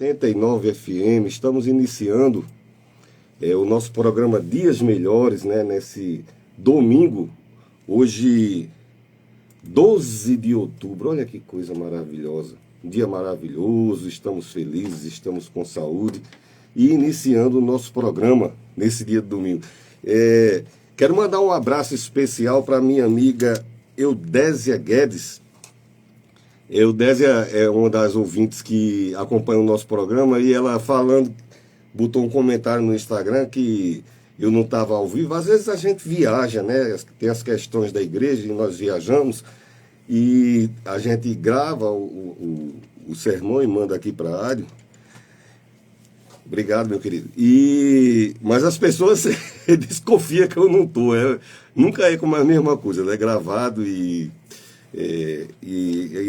89 FM. Estamos iniciando o nosso programa Dias Melhores, né? Nesse domingo, hoje 12 de outubro. Olha que coisa maravilhosa. Um dia maravilhoso, estamos felizes, estamos com saúde e iniciando o nosso programa nesse dia de domingo. Quero mandar um abraço especial para minha amiga Eudésia Guedes. Eudésia é uma das ouvintes que acompanha o nosso programa e ela falando, botou um comentário no Instagram que eu não estava ao vivo. Às vezes a gente viaja, né? Tem as questões da igreja e nós viajamos e a gente grava o sermão e manda aqui para a rádio. Obrigado, meu querido. Mas as pessoas desconfiam que eu não estou. Nunca é como a mesma coisa, né? Gravado e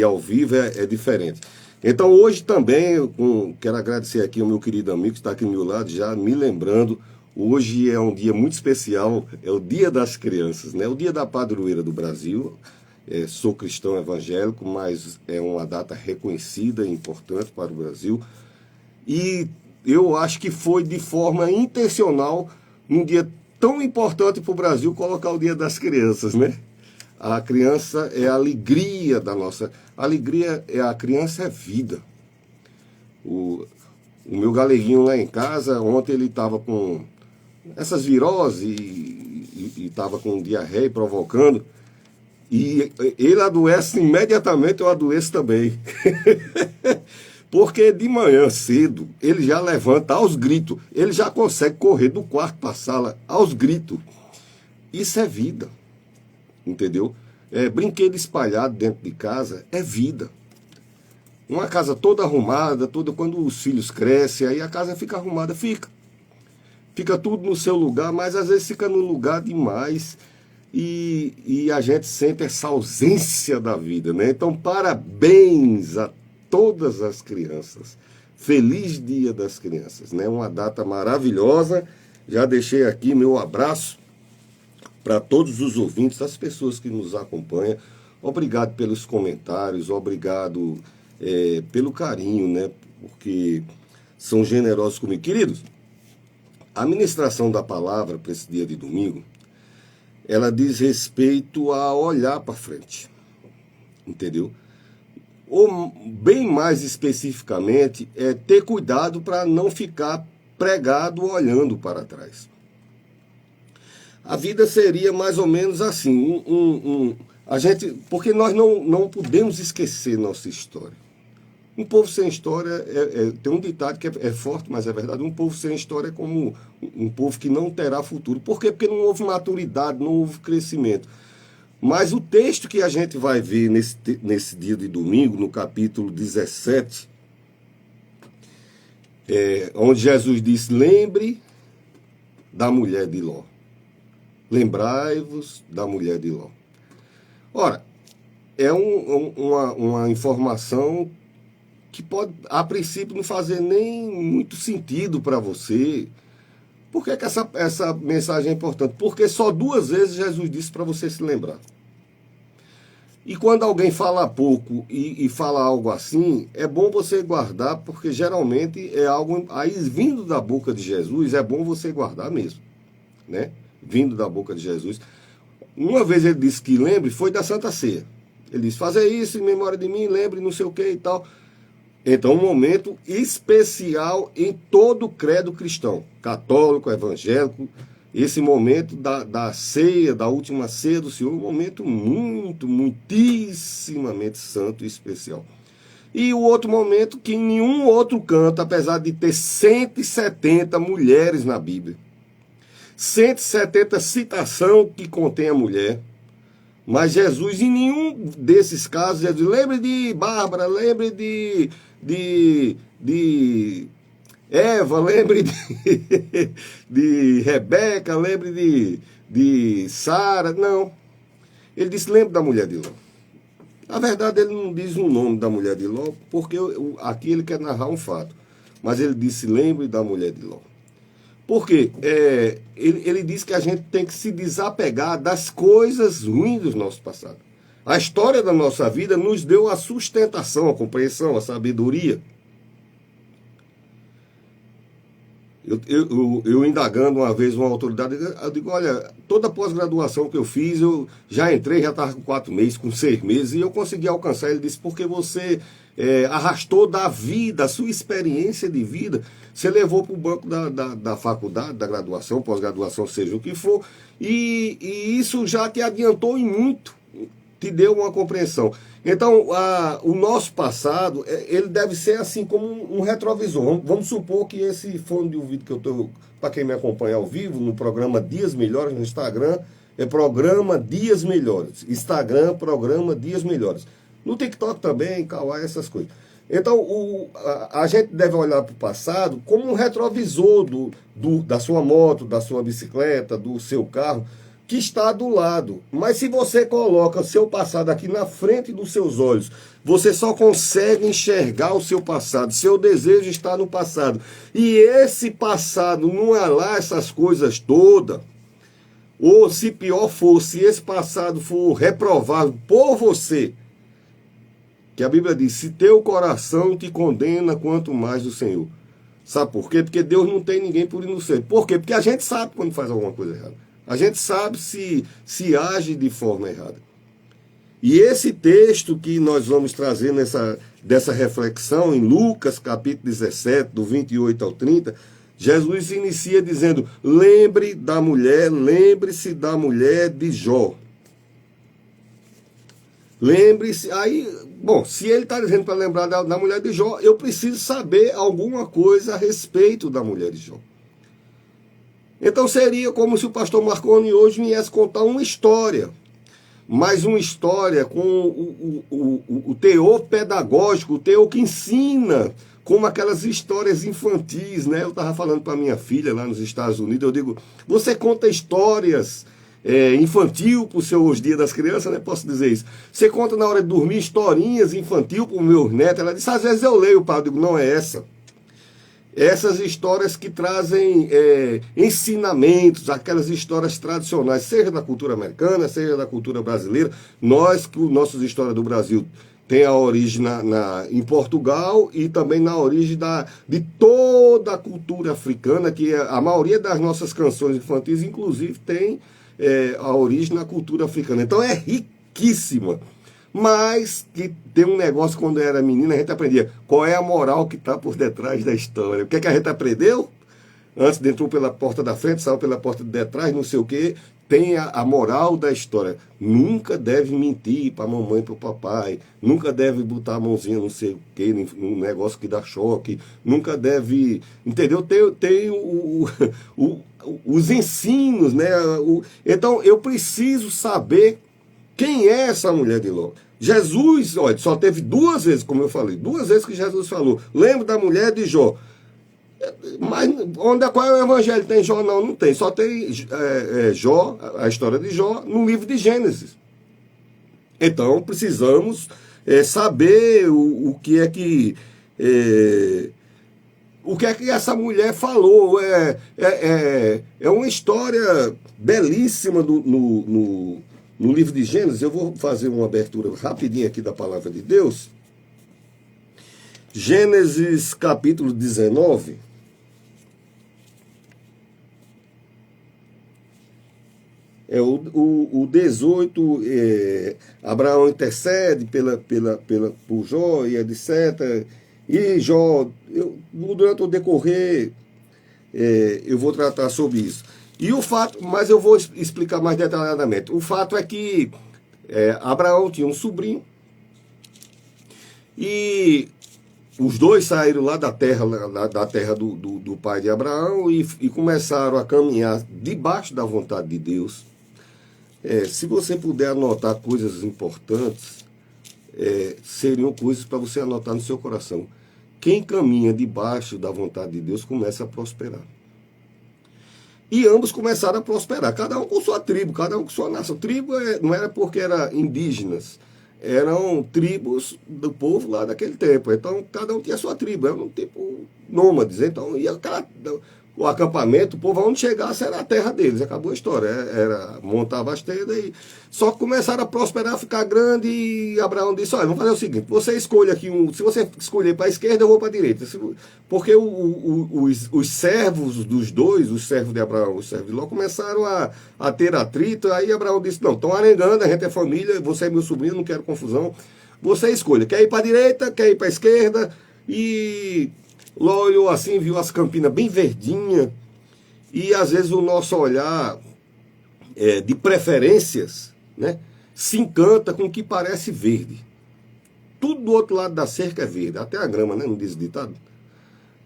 ao vivo é diferente. Então hoje também quero agradecer aqui ao meu querido amigo que está aqui do meu lado, já me lembrando, hoje é um dia muito especial, é o Dia das Crianças, né? O Dia da Padroeira do Brasil. Sou cristão evangélico, mas é uma data reconhecida e importante para o Brasil. E eu acho que foi de forma intencional, num dia tão importante para o Brasil, colocar o Dia das Crianças, né? A criança é a alegria da nossa... A criança é vida. O meu galeguinho lá em casa, ontem ele estava com essas viroses e estava com diarreia provocando. E ele adoece imediatamente, eu adoeço também. Porque de manhã cedo, ele já levanta aos gritos. Ele já consegue correr do quarto para a sala aos gritos. Isso é vida. Entendeu? Brinquedo espalhado dentro de casa é vida. Uma casa toda arrumada, quando os filhos crescem, aí a casa fica arrumada, fica tudo no seu lugar, mas às vezes fica no lugar demais e a gente sente essa ausência da vida, né? Então, parabéns a todas as crianças. Feliz Dia das Crianças, né? Uma data maravilhosa. Já deixei aqui meu abraço para todos os ouvintes, as pessoas que nos acompanham. Obrigado pelos comentários, obrigado pelo carinho, né? Porque são generosos comigo. Queridos, a ministração da palavra para esse dia de domingo, ela diz respeito a olhar para frente, entendeu? Ou, bem mais especificamente, ter cuidado para não ficar pregado olhando para trás. A vida seria mais ou menos assim, porque nós não podemos esquecer nossa história. Um povo sem história, tem um ditado que é forte, mas é verdade, um povo sem história é como um povo que não terá futuro. Por quê? Porque não houve maturidade, não houve crescimento. Mas o texto que a gente vai ver nesse dia de domingo, no capítulo 17, onde Jesus disse, lembre da mulher de Ló. Lembrai-vos da mulher de Ló. Ora, é uma informação que pode, a princípio, não fazer nem muito sentido para você. Por que essa mensagem é importante? Porque só 2 vezes Jesus disse para você se lembrar. E quando alguém fala pouco e fala algo assim, é bom você guardar, porque geralmente é algo aí vindo da boca de Jesus, é bom você guardar mesmo, né? Vindo da boca de Jesus. Uma vez ele disse que lembre, foi da Santa Ceia. Ele disse, fazer isso em memória de mim, lembre não sei o que e tal. Então, um momento especial em todo o credo cristão, católico, evangélico. Esse momento da ceia, da última ceia do Senhor, um momento muitíssimamente santo e especial. E o outro momento que em nenhum outro canto, apesar de ter 170 mulheres na Bíblia, 170 citação que contém a mulher, mas Jesus, em nenhum desses casos, Jesus, lembre de Bárbara, lembre de Eva, lembre de Rebeca, lembre de Sara, não. Ele disse, lembre da mulher de Ló. Na verdade, ele não diz o nome da mulher de Ló, porque aqui ele quer narrar um fato. Mas ele disse, lembre da mulher de Ló. Por quê? Ele diz que a gente tem que se desapegar das coisas ruins do nosso passado. A história da nossa vida nos deu a sustentação, a compreensão, a sabedoria. Eu indagando uma vez uma autoridade, eu digo, olha, toda pós-graduação que eu fiz, eu já entrei, já estava com 4 meses, com 6 meses, e eu consegui alcançar. Ele disse, porque você arrastou da vida, a sua experiência de vida, você levou para o banco da faculdade, da graduação, pós-graduação, seja o que for, e isso já te adiantou em muito, te deu uma compreensão. Então, o nosso passado, ele deve ser assim como um retrovisor. Vamos supor que esse fone de ouvido que eu estou, para quem me acompanha ao vivo, no programa Dias Melhores, no Instagram, é programa Dias Melhores. Instagram, programa Dias Melhores. No TikTok também, Kawaii, essas coisas. Então, a gente deve olhar para o passado como um retrovisor da sua moto, da sua bicicleta, do seu carro, que está do lado. Mas se você coloca o seu passado aqui na frente dos seus olhos, você só consegue enxergar o seu passado. Seu desejo está no passado. E esse passado não é lá essas coisas todas. Ou se pior for, se esse passado for reprovado por você, que a Bíblia diz, se teu coração te condena, quanto mais do Senhor. Sabe por quê? Porque Deus não tem ninguém por inocente. Por quê? Porque a gente sabe quando faz alguma coisa errada. A gente sabe se age de forma errada. E esse texto que nós vamos trazer dessa reflexão, em Lucas capítulo 17, do 28 ao 30, Jesus inicia dizendo, lembre-se da mulher de Jó. Lembre-se, aí, bom, se ele está dizendo para lembrar da mulher de Jó, eu preciso saber alguma coisa a respeito da mulher de Jó. Então seria como se o pastor Marconi hoje viesse contar uma história, mas uma história com o teor pedagógico, o teor que ensina, como aquelas histórias infantis, né? Eu estava falando para minha filha lá nos Estados Unidos, eu digo, você conta histórias infantil para os seus dias das crianças, né? Posso dizer isso. Você conta na hora de dormir historinhas infantil para os meus netos, ela disse, às vezes eu leio, pai, eu digo, não é essa. Essas histórias que trazem ensinamentos, aquelas histórias tradicionais, seja da cultura americana, seja da cultura brasileira. Nossas histórias do Brasil tem a origem em Portugal e também na origem de toda a cultura africana, que a maioria das nossas canções infantis, inclusive, tem a origem na cultura africana. Então é riquíssima. Mas que tem um negócio, quando eu era menina, a gente aprendia qual é a moral que está por detrás da história. O que é que a gente aprendeu? Antes entrou pela porta da frente, saiu pela porta de detrás, não sei o quê. Tem a moral da história. Nunca deve mentir para a mamãe e para o papai. Nunca deve botar a mãozinha não sei o quê, num negócio que dá choque. Nunca deve... Entendeu? Tem os ensinos, né? Então, eu preciso saber quem é essa mulher de Ló. Jesus, olha, só teve 2 vezes, como eu falei, 2 vezes que Jesus falou. Lembra da mulher de Jó. Mas qual é o evangelho? Tem Jó? Não, não tem. Só tem Jó, a história de Jó, no livro de Gênesis. Então, precisamos saber o que é que essa mulher falou. É uma história belíssima no livro de Gênesis. Eu vou fazer uma abertura rapidinho aqui da palavra de Deus. Gênesis capítulo 19. O 18, Abraão intercede por Jó e etc. E Jó, durante o decorrer, eu vou tratar sobre isso. E o fato, mas eu vou explicar mais detalhadamente. O fato é que Abraão tinha um sobrinho e os dois saíram lá da terra do pai de Abraão e começaram a caminhar debaixo da vontade de Deus. Se você puder anotar coisas importantes, seriam coisas para você anotar no seu coração. Quem caminha debaixo da vontade de Deus começa a prosperar. E ambos começaram a prosperar, cada um com sua tribo, cada um com sua nação. Tribo não era porque eram indígenas, eram tribos do povo lá daquele tempo. Então, cada um tinha sua tribo, era um tipo nômades. Então, o acampamento, o povo onde chegasse era a terra deles, acabou a história, montava as tendas e só começaram a prosperar, a ficar grande e Abraão disse, olha, vamos fazer o seguinte, você escolhe aqui, se você escolher para a esquerda, eu vou para a direita, porque os servos dos dois, os servos de Abraão, os servos de Ló, começaram a ter atrito, aí Abraão disse, não, estão arengando, a gente é família, você é meu sobrinho, não quero confusão, você escolha, quer ir para a direita, quer ir para a esquerda, e Ló olhou assim, viu as campinas bem verdinhas, e às vezes o nosso olhar de preferências, né, se encanta com o que parece verde. Tudo do outro lado da cerca é verde, até a grama, né, não diz o ditado?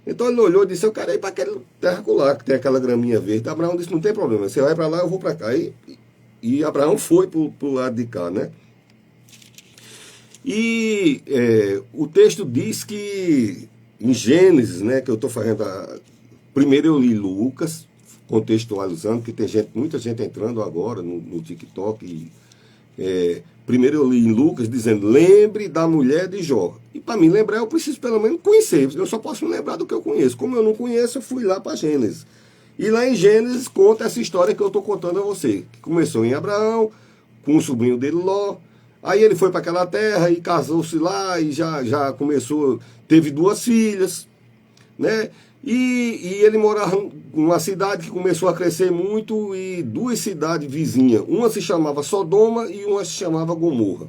Então ele olhou e disse, eu quero ir para aquele terra lá, que tem aquela graminha verde. Abraão disse, não tem problema, você vai para lá, eu vou para cá. E Abraão foi para o lado de cá, né? E o texto diz que em Gênesis, né, que eu estou fazendo, primeiro eu li Lucas, contextualizando, que tem muita gente entrando agora no TikTok. Primeiro eu li em Lucas dizendo, lembre da mulher de Jó. E para mim lembrar, eu preciso pelo menos conhecer. Eu só posso me lembrar do que eu conheço. Como eu não conheço, eu fui lá para Gênesis. E lá em Gênesis conta essa história que eu estou contando a você. Que começou em Abraão, com o sobrinho dele Ló. Aí ele foi para aquela terra e casou-se lá e já começou, teve 2 filhas, né? E ele morava numa cidade que começou a crescer muito e 2 cidades vizinhas. Uma se chamava Sodoma e uma se chamava Gomorra.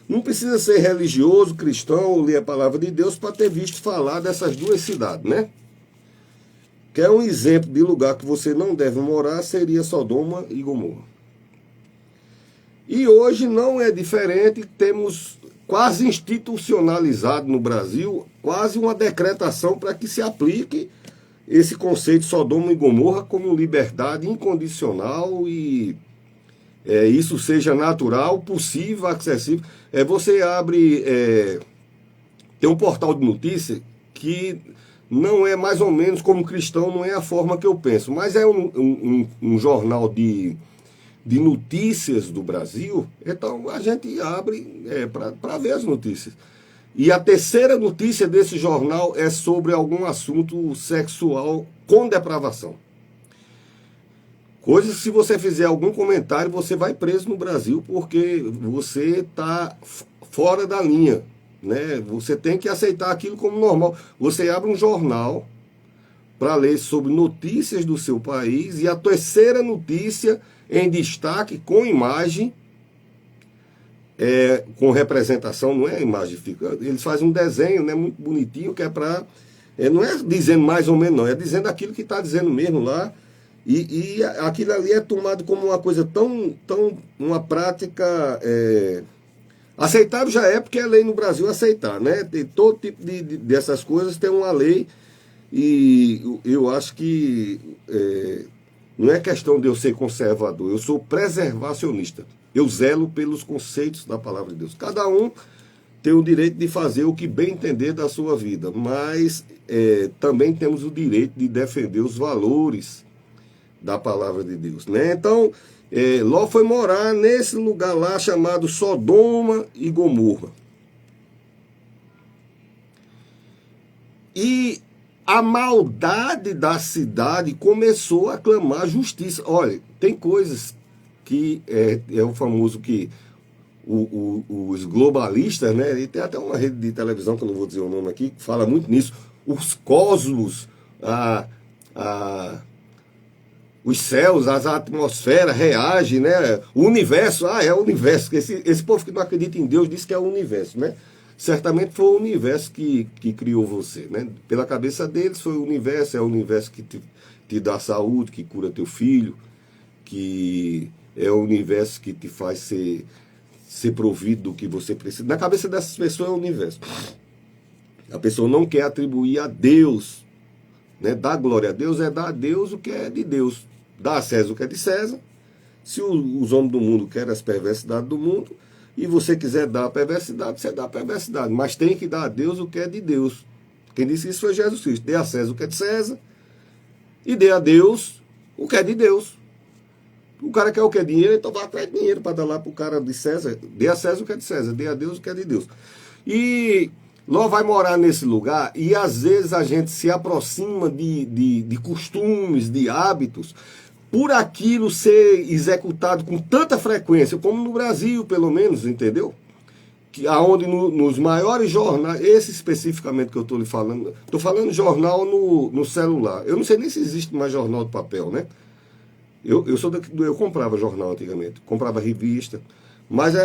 Não precisa ser religioso, cristão ou ler a palavra de Deus para ter visto falar dessas 2 cidades, né? Quer um exemplo de lugar que você não deve morar, seria Sodoma e Gomorra. E hoje não é diferente, temos quase institucionalizado no Brasil, quase uma decretação para que se aplique esse conceito de Sodoma e Gomorra como liberdade incondicional e isso seja natural, possível, acessível. Você abre, tem um portal de notícia que não é mais ou menos como cristão, não é a forma que eu penso, mas é um jornal de notícias do Brasil, então a gente abre para ver as notícias. E a terceira notícia desse jornal é sobre algum assunto sexual com depravação. Coisa que se você fizer algum comentário, você vai preso no Brasil, porque você está fora da linha, né? Você tem que aceitar aquilo como normal. Você abre um jornal para ler sobre notícias do seu país, e a terceira notícia em destaque, com imagem, com representação, não é imagem, eles fazem um desenho, né, muito bonitinho, que é para, não é dizendo mais ou menos não, é dizendo aquilo que está dizendo mesmo lá, e aquilo ali é tomado como uma coisa tão uma prática aceitável já é, porque é lei no Brasil aceitar, né, tem todo tipo dessas coisas, tem uma lei, e eu acho que não é questão de eu ser conservador, eu sou preservacionista. Eu zelo pelos conceitos da palavra de Deus. Cada um tem o direito de fazer o que bem entender da sua vida, mas também temos o direito de defender os valores da palavra de Deus, né? Então, Ló foi morar nesse lugar lá chamado Sodoma e Gomorra. E a maldade da cidade começou a clamar justiça. Olha, tem coisas que é o famoso que os globalistas, né? E tem até uma rede de televisão, que eu não vou dizer o nome aqui, que fala muito nisso. Os cosmos, os céus, as atmosferas reagem, né? O universo, é o universo. Esse povo que não acredita em Deus diz que é o universo, né? Certamente foi o universo que criou você, né? Pela cabeça deles foi o universo, é o universo que te dá saúde, que cura teu filho, que é o universo que te faz ser provido do que você precisa. Na cabeça dessas pessoas é o universo. A pessoa não quer atribuir a Deus, né? Dar glória a Deus é dar a Deus o que é de Deus. Dar a César o que é de César. Se os homens do mundo querem as perversidades do mundo, e você quiser dar a perversidade, você dá a perversidade. Mas tem que dar a Deus o que é de Deus. Quem disse isso foi Jesus Cristo. Dê a César o que é de César e dê a Deus o que é de Deus. O cara quer o que é dinheiro, então vai atrás de dinheiro para dar lá para o cara de César. Dê a César o que é de César, dê a Deus o que é de Deus. E Ló vai morar nesse lugar e às vezes a gente se aproxima de costumes, de hábitos, por aquilo ser executado com tanta frequência, como no Brasil, pelo menos, entendeu? Que, aonde nos maiores jornais, esse especificamente que eu estou lhe falando, estou falando jornal no celular. Eu não sei nem se existe mais jornal de papel, né? Eu comprava jornal antigamente, comprava revista, mas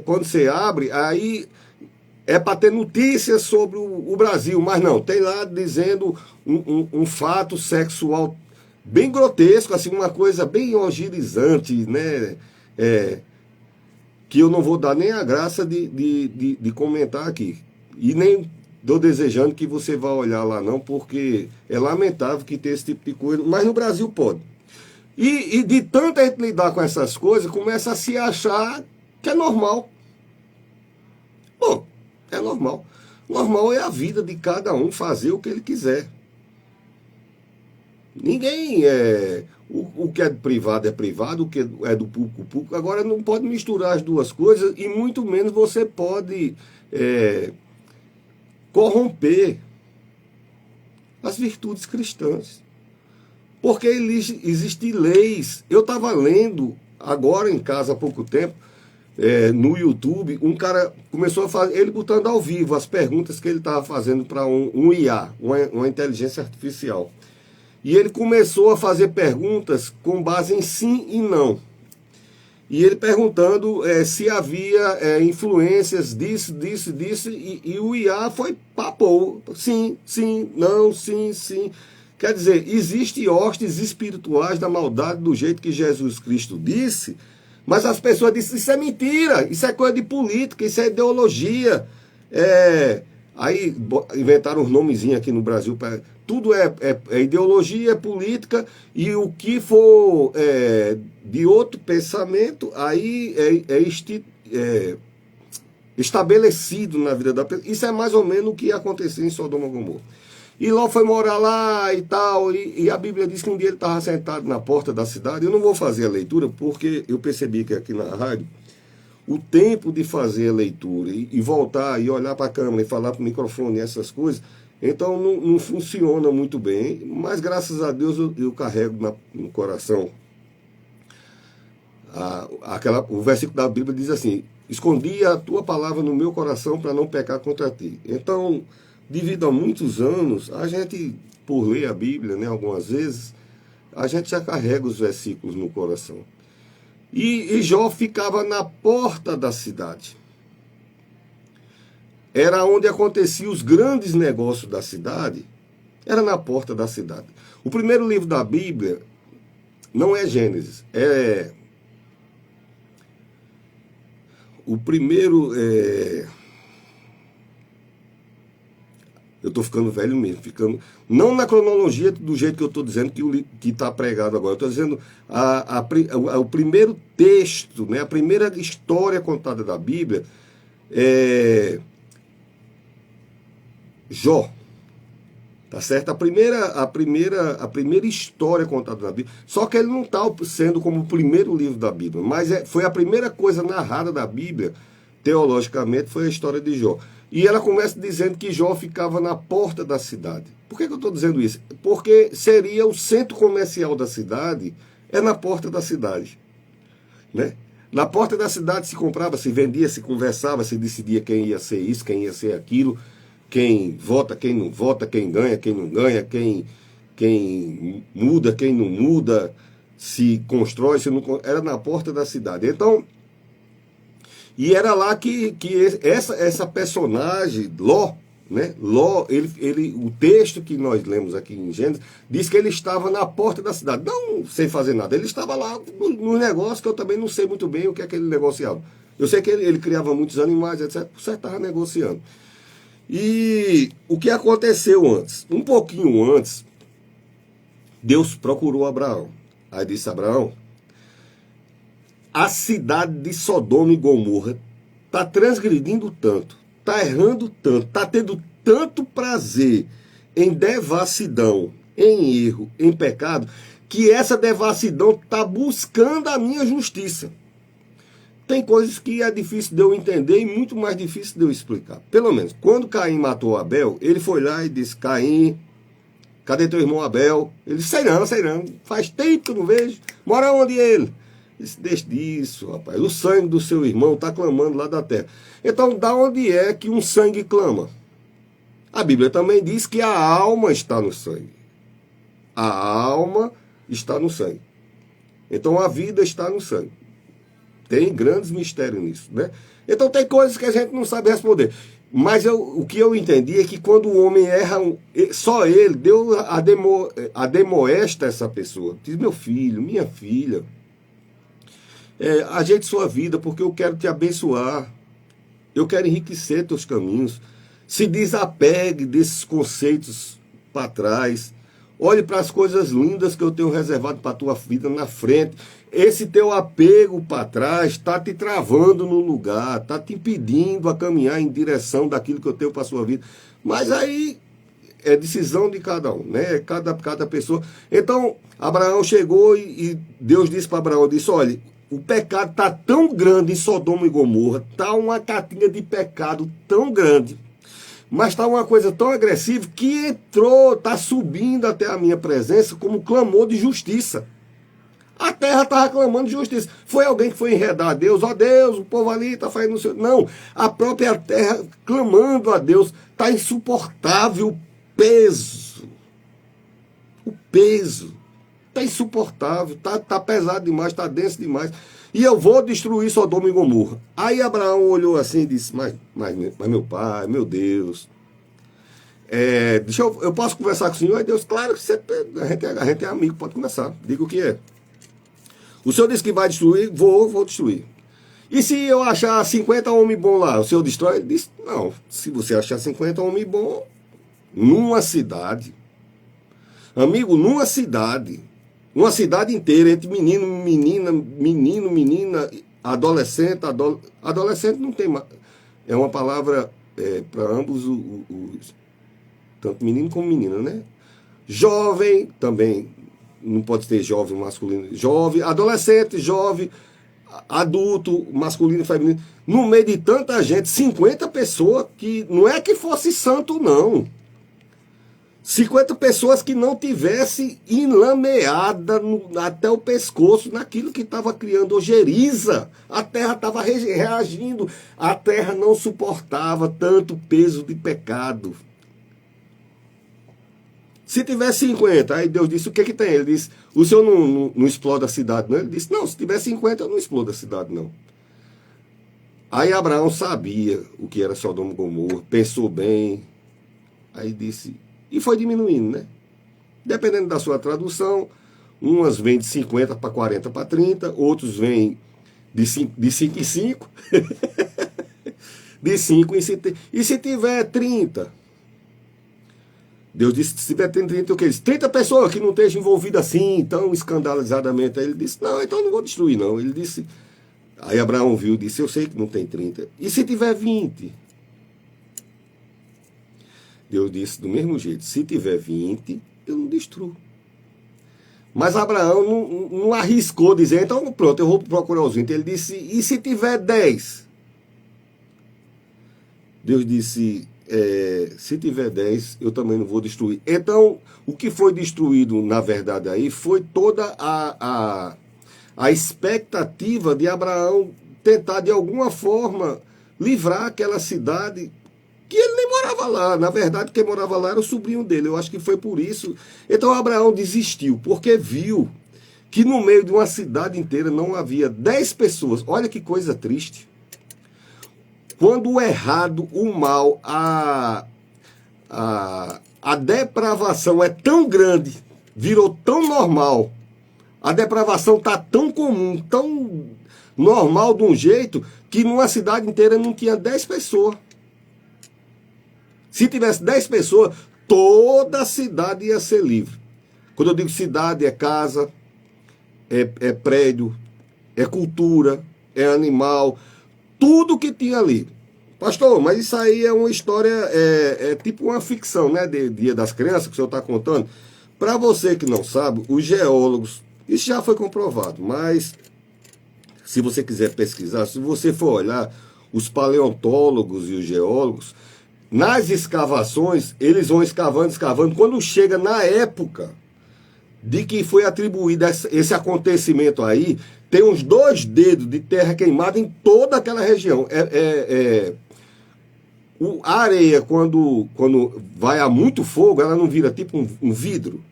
quando você abre, aí é para ter notícias sobre o Brasil, mas não, tem lá dizendo um fato sexual bem grotesco, assim, uma coisa bem ogirizante, né? Que eu não vou dar nem a graça de comentar aqui. E nem estou desejando que você vá olhar lá não, porque é lamentável que tenha esse tipo de coisa, mas no Brasil pode. E de tanta gente lidar com essas coisas, começa a se achar que é normal. Bom, é normal. Normal é a vida de cada um fazer o que ele quiser. Ninguém o que é privado é privado, o que é do público, público. Agora não pode misturar as duas coisas e muito menos você pode corromper as virtudes cristãs. Porque existem leis. Eu estava lendo agora em casa há pouco tempo, no YouTube, um cara começou a fazer, ele botando ao vivo as perguntas que ele estava fazendo para um IA, uma inteligência artificial. E ele começou a fazer perguntas com base em sim e não. E ele perguntando se havia influências disso, e o IA foi papo. Sim, sim, não, sim, sim. Quer dizer, existem hostes espirituais da maldade do jeito que Jesus Cristo disse, mas as pessoas dizem, isso é mentira, isso é coisa de política, isso é ideologia. Aí inventaram uns nomezinhos aqui no Brasil, tudo é ideologia, é política, e o que for de outro pensamento, aí estabelecido na vida da pessoa. Isso é mais ou menos o que ia acontecer em Sodoma e Gomorra. E Ló foi morar lá e tal, e a Bíblia diz que um dia ele estava sentado na porta da cidade. Eu não vou fazer a leitura, porque eu percebi que aqui na rádio, o tempo de fazer a leitura e voltar e olhar para a câmera e falar para o microfone e essas coisas, então não funciona muito bem, mas graças a Deus eu carrego no coração. O versículo da Bíblia diz assim, escondi a tua palavra no meu coração para não pecar contra ti. Então, devido a muitos anos, a gente, por ler a Bíblia, né, algumas vezes, a gente já carrega os versículos no coração. E Jó ficava na porta da cidade. Era onde aconteciam os grandes negócios da cidade, era na porta da cidade. O primeiro livro da Bíblia não é Gênesis, o primeiro eu estou ficando velho mesmo, não na cronologia do jeito que eu estou dizendo que está pregado agora. Eu estou dizendo o primeiro texto, né, a primeira história contada da Bíblia é Jó. Tá certo? A primeira história contada na Bíblia. Só que ele não está sendo como o primeiro livro da Bíblia, mas foi a primeira coisa narrada da Bíblia, teologicamente, foi a história de Jó. E ela começa dizendo que Jó ficava na porta da cidade. Por que eu estou dizendo isso? Porque seria o centro comercial da cidade, é na porta da cidade. Né? Na porta da cidade se comprava, se vendia, se conversava, se decidia quem ia ser isso, quem ia ser aquilo, quem vota, quem não vota, quem ganha, quem não ganha, quem muda, quem não muda, se constrói, se não... Era na porta da cidade. Então... E era lá que essa personagem, Ló, né? Ló, o texto que nós lemos aqui em Gênesis, diz que ele estava na porta da cidade, não sem fazer nada. Ele estava lá no negócio que eu também não sei muito bem o que é que ele negociava. Eu sei que ele criava muitos animais, etc. Você estava negociando. E o que aconteceu antes? Um pouquinho antes, Deus procurou Abraão. Aí disse a Abraão, a cidade de Sodoma e Gomorra está transgredindo tanto, está errando tanto, está tendo tanto prazer em devassidão, em erro, em pecado, que essa devassidão está buscando a minha justiça. tem coisas que é difícil de eu entender e muito mais difícil de eu explicar. Pelo menos, quando Caim matou Abel, ele foi lá e disse: Caim, cadê teu irmão Abel? Ele disse: sei não, faz tempo que eu não vejo. Mora onde ele? Ele disse: deixa disso, rapaz, o sangue do seu irmão está clamando lá da terra. Então, da onde é que um sangue clama? A Bíblia também diz que a alma está no sangue. A alma está no sangue. Então, a vida está no sangue. Tem grandes mistérios nisso, né? Então, tem coisas que a gente não sabe responder. Mas o que eu entendi é que quando o homem erra, só ele, Deus ademoesta essa pessoa. Diz: meu filho, minha filha, ajeite sua vida, porque eu quero te abençoar. Eu quero enriquecer teus caminhos. Se desapegue desses conceitos para trás. Olhe para as coisas lindas que eu tenho reservado para a tua vida na frente. Esse teu apego para trás está te travando no lugar, está te impedindo a caminhar em direção daquilo que eu tenho para a sua vida. Mas aí é decisão de cada um, né? Cada pessoa. Então, Abraão chegou e Deus disse para Abraão, disse: olha, o pecado está tão grande em Sodoma e Gomorra, está uma catinga de pecado tão grande, mas está uma coisa tão agressiva que está subindo até a minha presença como clamor de justiça. A terra estava clamando de justiça. Foi alguém que foi enredar a Deus: ó Deus, o povo ali está fazendo... Não, a própria terra clamando a Deus. Está insuportável o peso. O peso. Está insuportável, está pesado demais, está denso demais. E eu vou destruir Sodoma e Gomorra. Aí Abraão olhou assim e disse: mas meu pai, meu Deus, eu posso conversar com o senhor? Aí Deus: claro que a gente é amigo, pode conversar. Diga o que é. O senhor disse que vai destruir, vou destruir. E se eu achar 50 homens bons lá, o senhor destrói? Ele disse: não, se você achar 50 homens bons numa cidade, amigo, numa cidade, uma cidade inteira, entre menino, menina, adolescente, adolescente não tem mais. É uma palavra para ambos, tanto menino como menina, né? Jovem também, não pode ter jovem masculino, jovem, adolescente, jovem, adulto, masculino e feminino. No meio de tanta gente, 50 pessoas que não é que fosse santo, não. 50 pessoas que não tivessem enlameada até o pescoço naquilo que estava criando ojeriza. A terra estava reagindo. A terra não suportava tanto peso de pecado. Se tivesse 50, aí Deus disse: o que tem? Ele disse: o senhor não explode a cidade, não? Ele disse: não, se tiver 50, eu não explodo a cidade, não. Aí Abraão sabia o que era Sodoma e Gomorra, pensou bem, aí disse... E foi diminuindo, né? Dependendo da sua tradução, umas vêm de 50 para 40 para 30, outros vêm de 5 em 5, de 5 em 5. E se tiver 30? Deus disse: se tiver 30, o que? 30 pessoas que não estejam envolvidas assim, tão escandalizadamente. Aí ele disse: não, então eu não vou destruir, não. Ele disse... Aí Abraão viu e disse: eu sei que não tem 30. E se tiver 20? Deus disse do mesmo jeito: se tiver 20, eu não destruo. Mas Abraão não arriscou dizer: então pronto, eu vou procurar os 20. Ele disse: e se tiver 10? Deus disse: se tiver 10, eu também não vou destruir. Então, o que foi destruído, na verdade, aí, foi toda a expectativa de Abraão tentar, de alguma forma, livrar aquela cidade, que ele nem morava lá. Na verdade, quem morava lá era o sobrinho dele. Eu acho que foi por isso. Então Abraão desistiu, porque viu que no meio de uma cidade inteira não havia 10 pessoas. Olha que coisa triste. Quando o errado, o mal, a depravação é tão grande, virou tão normal, a depravação está tão comum, tão normal de um jeito, que numa cidade inteira não tinha 10 pessoas. Se tivesse 10 pessoas, toda a cidade ia ser livre. Quando eu digo cidade, é casa, é prédio, é cultura, é animal, tudo que tinha ali. Pastor, mas isso aí é uma história, é tipo uma ficção, né? De Dia das Crianças, que o senhor está contando. Para você que não sabe, os geólogos, isso já foi comprovado, mas se você quiser pesquisar, se você for olhar, os paleontólogos e os geólogos, nas escavações, eles vão escavando, escavando. Quando chega na época de que foi atribuído esse acontecimento aí, tem uns 2 dedos de terra queimada em toda aquela região. A areia, quando vai a muito fogo, ela não vira tipo um vidro.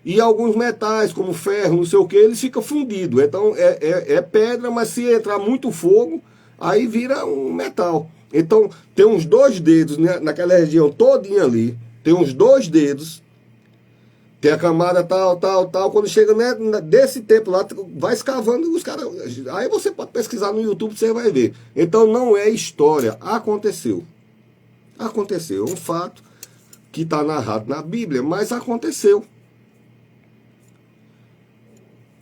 E alguns metais, como ferro, não sei o que, eles ficam fundidos. Então é pedra, mas se entrar muito fogo, aí vira um metal. Então tem uns 2 dedos, né, naquela região todinha ali, tem uns 2 dedos, tem a camada tal. Quando chega desse tempo lá, vai escavando os caras. Aí você pode pesquisar no YouTube, você vai ver. Então não é história, aconteceu. Aconteceu, é um fato que está narrado na Bíblia, mas aconteceu.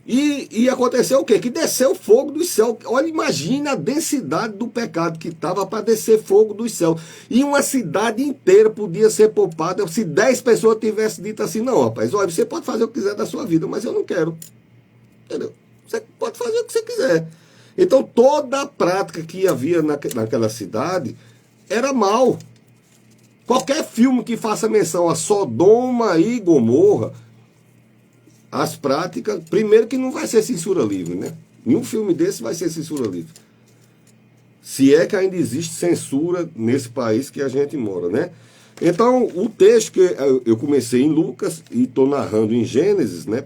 E aconteceu o quê? Que desceu fogo do céu. Olha, imagina a densidade do pecado que estava para descer fogo do céu. E uma cidade inteira podia ser poupada se 10 pessoas tivessem dito assim, não, rapaz, olha, você pode fazer o que quiser da sua vida, mas eu não quero. Entendeu? Você pode fazer o que você quiser. Então toda a prática que havia naquela cidade era mal. Qualquer filme que faça menção a Sodoma e Gomorra, as práticas, primeiro que não vai ser censura livre, né? Nenhum filme desse vai ser censura livre. Se é que ainda existe censura nesse país que a gente mora, né? Então, o texto que eu comecei em Lucas e estou narrando em Gênesis, né?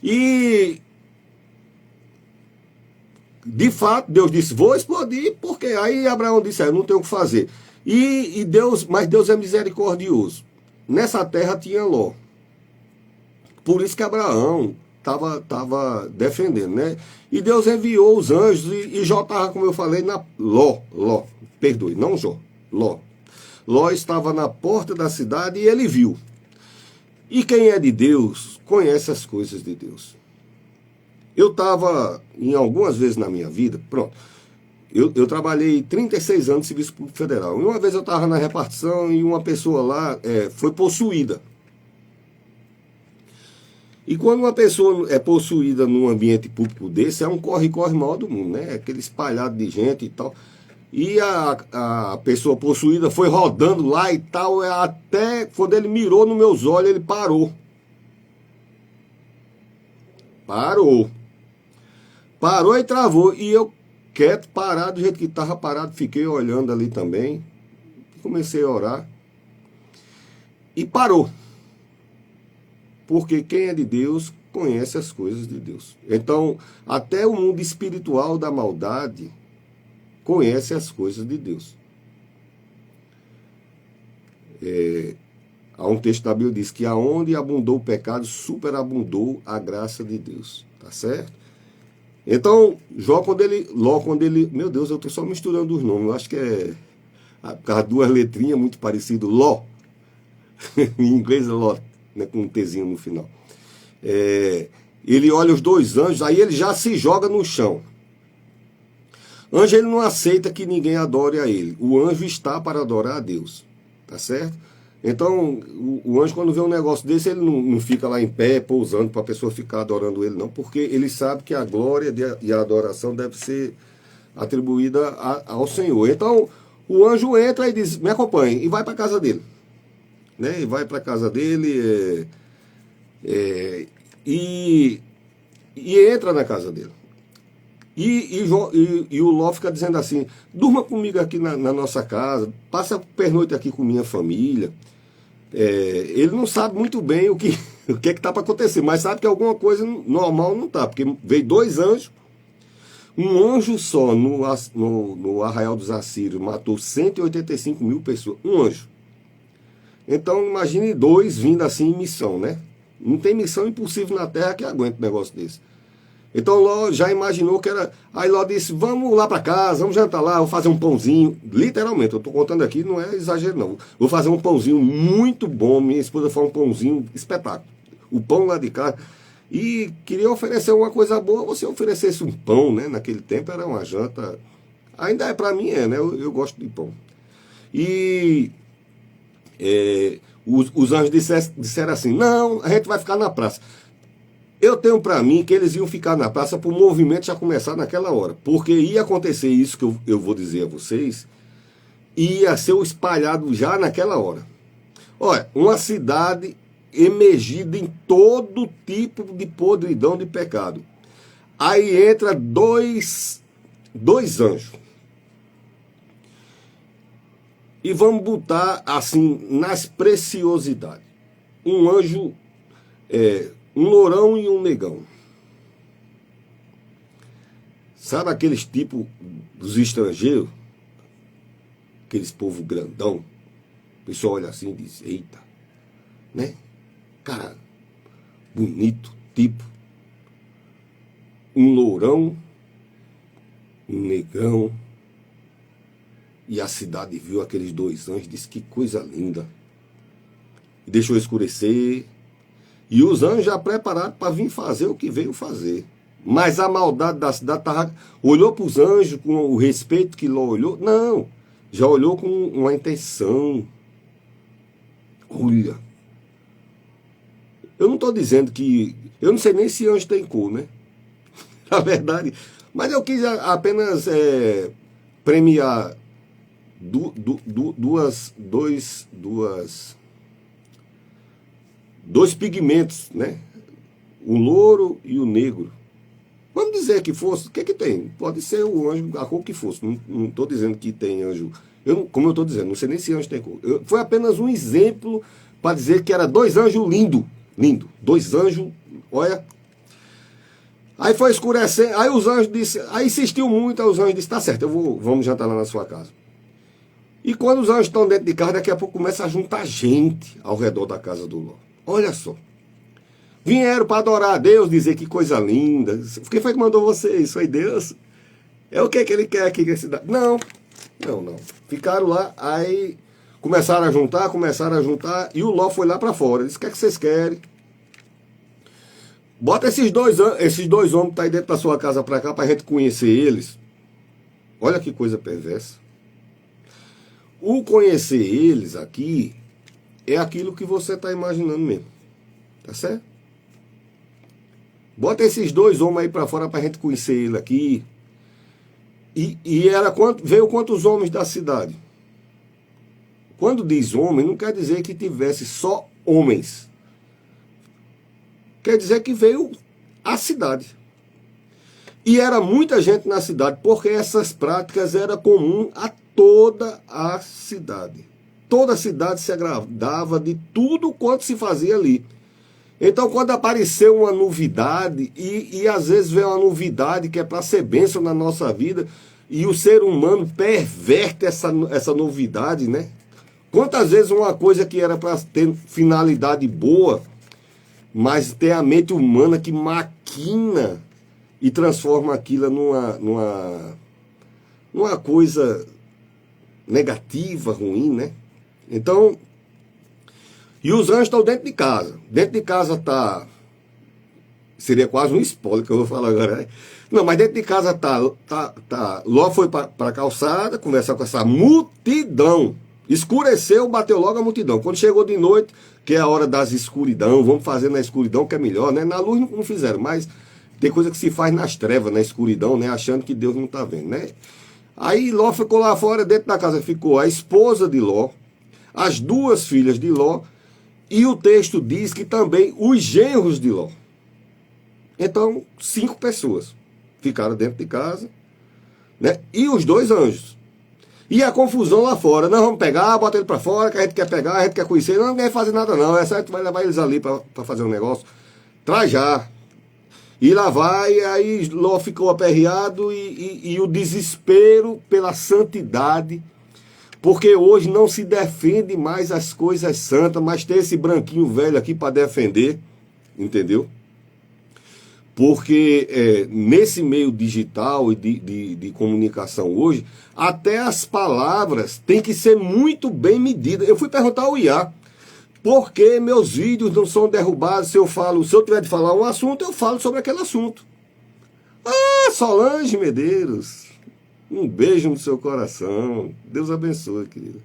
E, de fato, Deus disse, vou explodir, porque aí Abraão disse, eu não tenho o que fazer. Mas Deus é misericordioso. Nessa terra tinha Ló. Por isso que Abraão estava defendendo, né? E Deus enviou os anjos e Jó estava, como eu falei, perdoe, não Jó, Ló. Ló estava na porta da cidade e ele viu. E quem é de Deus conhece as coisas de Deus. Eu estava, em algumas vezes na minha vida, pronto, eu trabalhei 36 anos de Serviço Público Federal. E uma vez eu estava na repartição e uma pessoa lá foi possuída. E quando uma pessoa é possuída num ambiente público desse, é um corre-corre maior do mundo, né? Aquele espalhado de gente e tal. E a pessoa possuída foi rodando lá e tal, até quando ele mirou nos meus olhos, ele parou. Parou e travou. E eu, quieto, parado, do jeito que estava parado, fiquei olhando ali também. Comecei a orar. E parou. Porque quem é de Deus conhece as coisas de Deus. Então, até o mundo espiritual da maldade conhece as coisas de Deus. Há um texto da Bíblia que diz que aonde abundou o pecado, superabundou a graça de Deus. Tá certo? Então, Ló, quando ele... Meu Deus, eu estou só misturando os nomes. Eu acho que é... Por causa de 2 letrinhas muito parecido. Ló. Em inglês é Ló. Né, com um Tzinho no final. Ele olha os 2 anjos, aí ele já se joga no chão. Anjo, ele não aceita que ninguém adore a ele. O anjo está para adorar a Deus. Tá certo? Então, o anjo, quando vê um negócio desse, ele não fica lá em pé, pousando, para a pessoa ficar adorando ele, não. Porque ele sabe que a glória e a adoração deve ser atribuída ao Senhor. Então, o anjo entra e diz, me acompanhe, e vai para a casa dele. Né, e vai para a casa dele e entra na casa dele. E o Ló fica dizendo assim, durma comigo aqui na nossa casa, passa a pernoite aqui com minha família. Ele não sabe muito bem o que está para acontecer, mas sabe que alguma coisa normal não está, porque veio 2 anjos, um anjo só no Arraial dos Assírios matou 185 mil pessoas, um anjo. Então, imagine 2 vindo assim em missão, né? Não tem missão impossível na Terra que aguente um negócio desse. Então, Ló já imaginou que era... Aí Ló disse, vamos lá para casa, vamos jantar lá, vou fazer um pãozinho. Literalmente, eu estou contando aqui, não é exagero não. Vou fazer um pãozinho muito bom, minha esposa faz um pãozinho espetáculo. O pão lá de casa. E queria oferecer uma coisa boa, você oferecesse um pão, né? Naquele tempo era uma janta... Ainda é para mim, né? Eu gosto de pão. E... os anjos disseram assim, não, a gente vai ficar na praça. Eu tenho para mim que eles iam ficar na praça para o movimento já começar naquela hora. Porque ia acontecer isso que eu vou dizer a vocês, e ia ser espalhado já naquela hora. Olha, uma cidade emergida em todo tipo de podridão de pecado. Aí entra dois anjos. E vamos botar assim nas preciosidades. Um anjo, um lourão e um negão. Sabe aqueles tipos dos estrangeiros? Aqueles povo grandão. O pessoal olha assim e diz, eita, né? Cara, bonito, tipo. Um lourão, um negão. E a cidade viu aqueles dois anjos, disse que coisa linda. E deixou escurecer. E os anjos já preparados para vir fazer o que veio fazer. Mas a maldade da cidade olhou para os anjos com o respeito que Ló olhou. Não, já olhou com uma intenção. Olha, eu não estou dizendo que... Eu não sei nem se anjo tem cor, né? Na verdade. Mas eu quis apenas premiar dois pigmentos, né? O louro e o negro. Vamos dizer que fosse, o que que tem? Pode ser o anjo, a cor que fosse. Não estou dizendo que tem anjo. Como eu estou dizendo, não sei nem se anjo tem cor. Foi apenas um exemplo para dizer que era dois anjos lindos. Lindo. Dois anjos, olha. Aí foi escurecer, aí os anjos disseram, aí insistiu muito, aí os anjos disseram, tá certo, vamos jantar lá na sua casa. E quando os anjos estão dentro de casa, daqui a pouco começa a juntar gente ao redor da casa do Ló. Olha só. Vieram para adorar a Deus, dizer que coisa linda. Quem foi que mandou vocês? Foi Deus? É o que ele quer aqui nessa cidade? Não. Ficaram lá, aí começaram a juntar, e o Ló foi lá para fora. Disse, o que é que vocês querem? Bota esses dois homens que tá aí dentro da sua casa para cá, para a gente conhecer eles. Olha que coisa perversa. O conhecer eles aqui é aquilo que você está imaginando mesmo. Tá certo? Bota esses dois homens aí para fora para a gente conhecer ele aqui. E veio quantos homens da cidade? Quando diz homem, não quer dizer que tivesse só homens. Quer dizer que veio a cidade. E era muita gente na cidade, porque essas práticas eram comuns a toda a cidade. Toda a cidade se agradava de tudo quanto se fazia ali. Então, quando apareceu uma novidade, e às vezes vem uma novidade que é para ser bênção na nossa vida, e o ser humano perverte essa novidade, né? Quantas vezes uma coisa que era para ter finalidade boa, mas tem a mente humana que maquina e transforma aquilo numa coisa negativa, ruim, né? Então, e os anjos estão dentro de casa. Dentro de casa tá... Seria quase um spoiler que eu vou falar agora, né? Não, mas dentro de casa tá Ló foi para a calçada, conversar com essa multidão. Escureceu, bateu logo a multidão. Quando chegou de noite, que é a hora das escuridão, vamos fazer na escuridão que é melhor, né? Na luz não fizeram, mas tem coisa que se faz nas trevas, na escuridão, né? Achando que Deus não está vendo, né? Aí Ló ficou lá fora, dentro da casa ficou a esposa de Ló, as duas filhas de Ló, e o texto diz que também os genros de Ló. Então, 5 pessoas ficaram dentro de casa, né? E os dois anjos. E a confusão lá fora. Nós vamos pegar, bota ele para fora, que a gente quer pegar, a gente quer conhecer. Não quer fazer nada não, é só a gente vai levar eles ali para fazer um negócio. Traz já. E lá vai, aí Ló ficou aperreado e o desespero pela santidade. Porque hoje não se defende mais as coisas santas, mas tem esse branquinho velho aqui para defender, entendeu? Porque nesse meio digital e de comunicação hoje, até as palavras têm que ser muito bem medidas. Eu fui perguntar ao IA, por que meus vídeos não são derrubados se eu tiver de falar um assunto, eu falo sobre aquele assunto. Ah, Solange Medeiros, um beijo no seu coração. Deus abençoe, querida.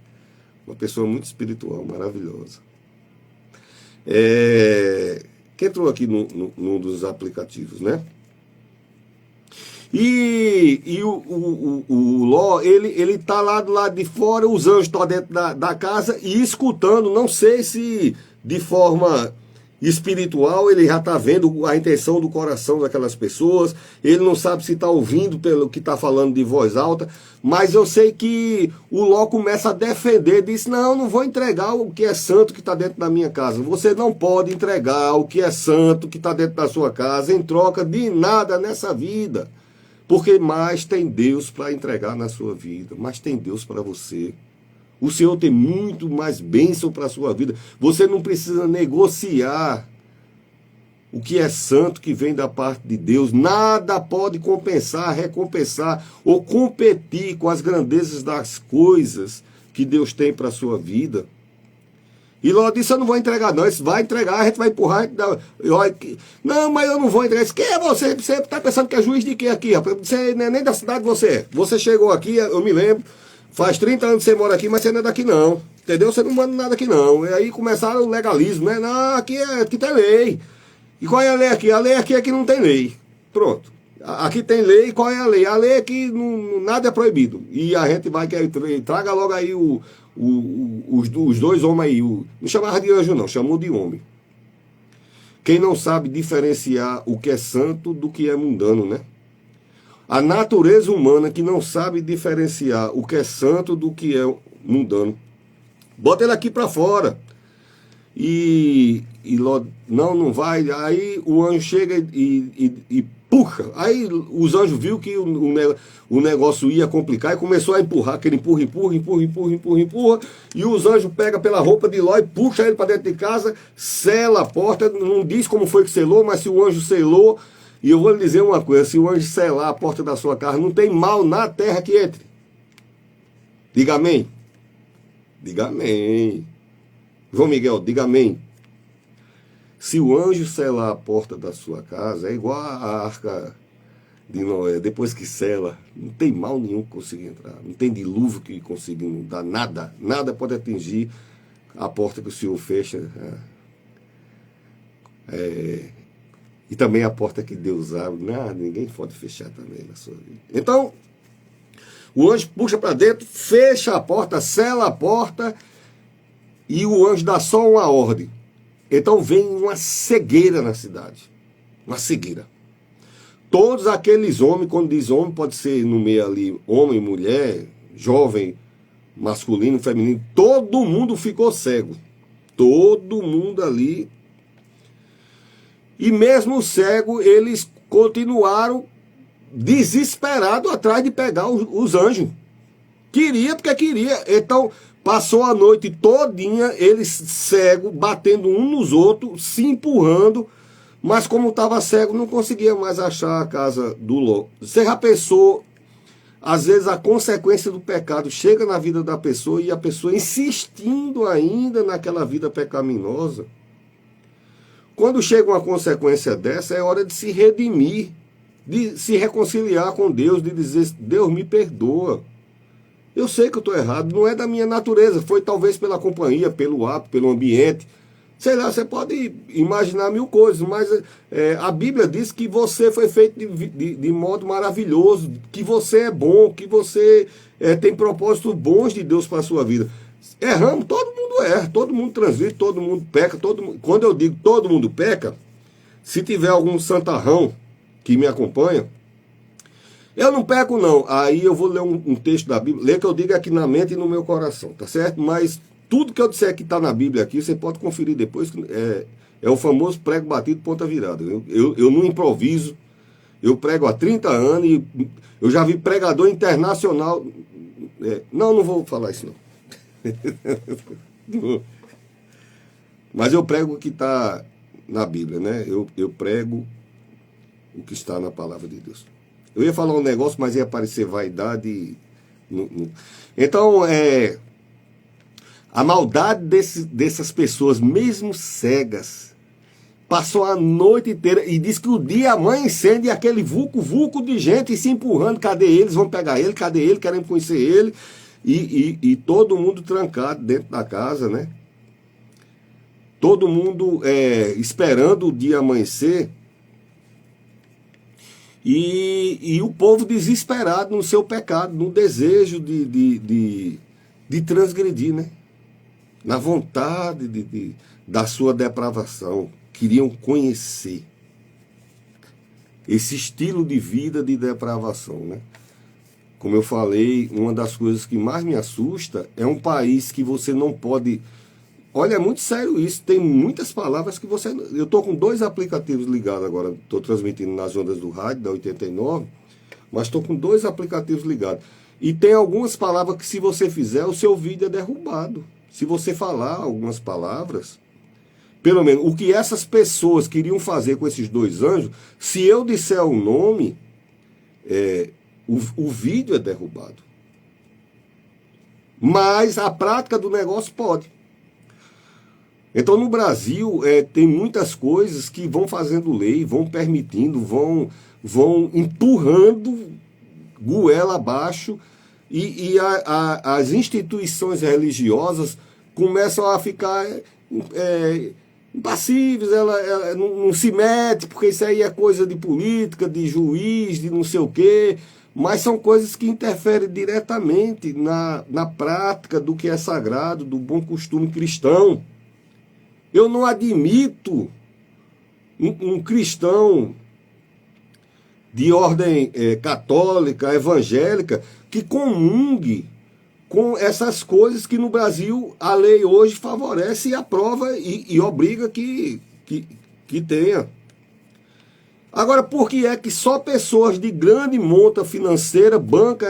Uma pessoa muito espiritual, maravilhosa. que entrou aqui num dos aplicativos, né? E o Ló, ele tá lá do lado de fora, os anjos estão dentro da casa e escutando, não sei se de forma espiritual ele já está vendo a intenção do coração daquelas pessoas, ele não sabe se está ouvindo pelo que está falando de voz alta, mas eu sei que o Ló começa a defender, diz, não vou entregar o que é santo que está dentro da minha casa, você não pode entregar o que é santo que está dentro da sua casa em troca de nada nessa vida. Porque mais tem Deus para entregar na sua vida, mais tem Deus para você. O Senhor tem muito mais bênção para a sua vida. Você não precisa negociar o que é santo que vem da parte de Deus. Nada pode compensar, recompensar ou competir com as grandezas das coisas que Deus tem para a sua vida. E Ló disse, eu não vou entregar não, você vai entregar, a gente vai empurrar, a gente dá... não, mas eu não vou entregar. Quem é você? Você está pensando que é juiz de quê aqui? Você não é nem da cidade você é. Você chegou aqui, eu me lembro, faz 30 anos que você mora aqui, mas você não é daqui não. Entendeu? Você não manda nada aqui não. E aí começaram o legalismo, né? Não, aqui tem lei. E qual é a lei aqui? A lei aqui é que não tem lei. Pronto. Aqui tem lei, qual é a lei? A lei é que nada é proibido. E a gente vai que traga logo aí os dois homens aí. Não chamava de anjo não, chamou de homem. Quem não sabe diferenciar o que é santo do que é mundano, né? A natureza humana que não sabe diferenciar o que é santo do que é mundano. Bota ele aqui para fora. E não vai. Aí o anjo chega e puxa. Aí os anjos viram que o negócio ia complicar e começou a empurrar, aquele empurra. E os anjos pegam pela roupa de Ló e puxa ele para dentro de casa, sela a porta. Não diz como foi que selou, mas se o anjo selou, e eu vou lhe dizer uma coisa, se o anjo selar a porta da sua casa, não tem mal na terra que entre. Diga amém. Diga amém. João Miguel, diga amém. Se o anjo selar a porta da sua casa, é igual a arca de Noé. Depois que sela, não tem mal nenhum que consiga entrar. Não tem dilúvio que consiga inundar. Nada. Nada pode atingir a porta que o Senhor fecha. E também a porta que Deus abre. Nada, ninguém pode fechar também na sua vida. Então, o anjo puxa para dentro, fecha a porta, sela a porta. E o anjo dá só uma ordem. Então vem uma cegueira na cidade. Uma cegueira. Todos aqueles homens, quando diz homem, pode ser no meio ali, homem, mulher, jovem, masculino, feminino, todo mundo ficou cego. Todo mundo ali. E mesmo cego, eles continuaram desesperados atrás de pegar os anjos. Queria porque queria. Então... passou a noite todinha, eles cegos, batendo um nos outros, se empurrando, mas como estava cego, não conseguia mais achar a casa do Ló. Você já pensou, às vezes a consequência do pecado chega na vida da pessoa e a pessoa insistindo ainda naquela vida pecaminosa? Quando chega uma consequência dessa, é hora de se redimir, de se reconciliar com Deus, de dizer, Deus me perdoa. Eu sei que eu estou errado, não é da minha natureza, foi talvez pela companhia, pelo hábito, pelo ambiente. Sei lá, você pode imaginar mil coisas, mas a Bíblia diz que você foi feito de modo maravilhoso, que você é bom, que você tem propósitos bons de Deus para a sua vida. Erramos, todo mundo erra, todo mundo transita, todo mundo peca. Quando eu digo todo mundo peca, se tiver algum santarrão que me acompanha, eu não peco não, aí eu vou ler um texto da Bíblia, ler que eu digo aqui na mente e no meu coração, tá certo? Mas tudo que eu disser que está na Bíblia aqui, você pode conferir depois, é o famoso prego batido ponta virada. Eu não improviso, eu prego há 30 anos e eu já vi pregador internacional, não vou falar isso não. Mas eu prego o que está na Bíblia, né? Eu prego o que está na palavra de Deus. Eu ia falar um negócio, mas ia parecer vaidade. Então, a maldade dessas pessoas, mesmo cegas, passou a noite inteira e diz que o dia amanhecendo e aquele vulco de gente se empurrando. Cadê eles? Vão pegar ele? Cadê ele? Querem conhecer ele? E todo mundo trancado dentro da casa, né? todo mundo esperando o dia amanhecer, e o povo desesperado no seu pecado, no desejo de transgredir, né? Na vontade da sua depravação. Queriam conhecer esse estilo de vida de depravação, né? Como eu falei, uma das coisas que mais me assusta é um país que você não pode... Olha, é muito sério isso, tem muitas palavras que você... Eu estou com 2 aplicativos ligados agora, estou transmitindo nas ondas do rádio, da 89, mas estou com 2 aplicativos ligados. E tem algumas palavras que, se você fizer, o seu vídeo é derrubado. Se você falar algumas palavras, pelo menos o que essas pessoas queriam fazer com esses 2 anjos, se eu disser o nome, o vídeo é derrubado. Mas a prática do negócio pode. Então, no Brasil, tem muitas coisas que vão fazendo lei, vão permitindo, vão empurrando goela abaixo, e as instituições religiosas começam a ficar impassíveis, ela não se mete, porque isso aí é coisa de política, de juiz, de não sei o quê, mas são coisas que interferem diretamente na prática do que é sagrado, do bom costume cristão. Eu não admito um cristão de ordem católica, evangélica, que comungue com essas coisas que no Brasil a lei hoje favorece e aprova e obriga que tenha. Agora, por que é que só pessoas de grande monta financeira bancam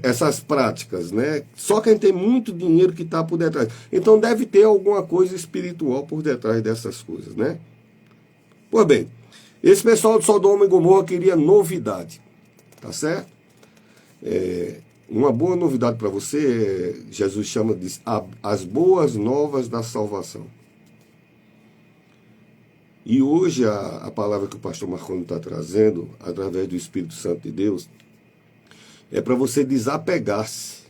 essas práticas, né? Só quem tem muito dinheiro que está por detrás. Então deve ter alguma coisa espiritual por detrás dessas coisas, né? Pois bem, esse pessoal de Sodoma e Gomorra queria novidade, tá certo? Uma boa novidade para você, Jesus chama de as boas novas da salvação. E hoje a palavra que o pastor Marconi está trazendo, através do Espírito Santo de Deus, é para você desapegar-se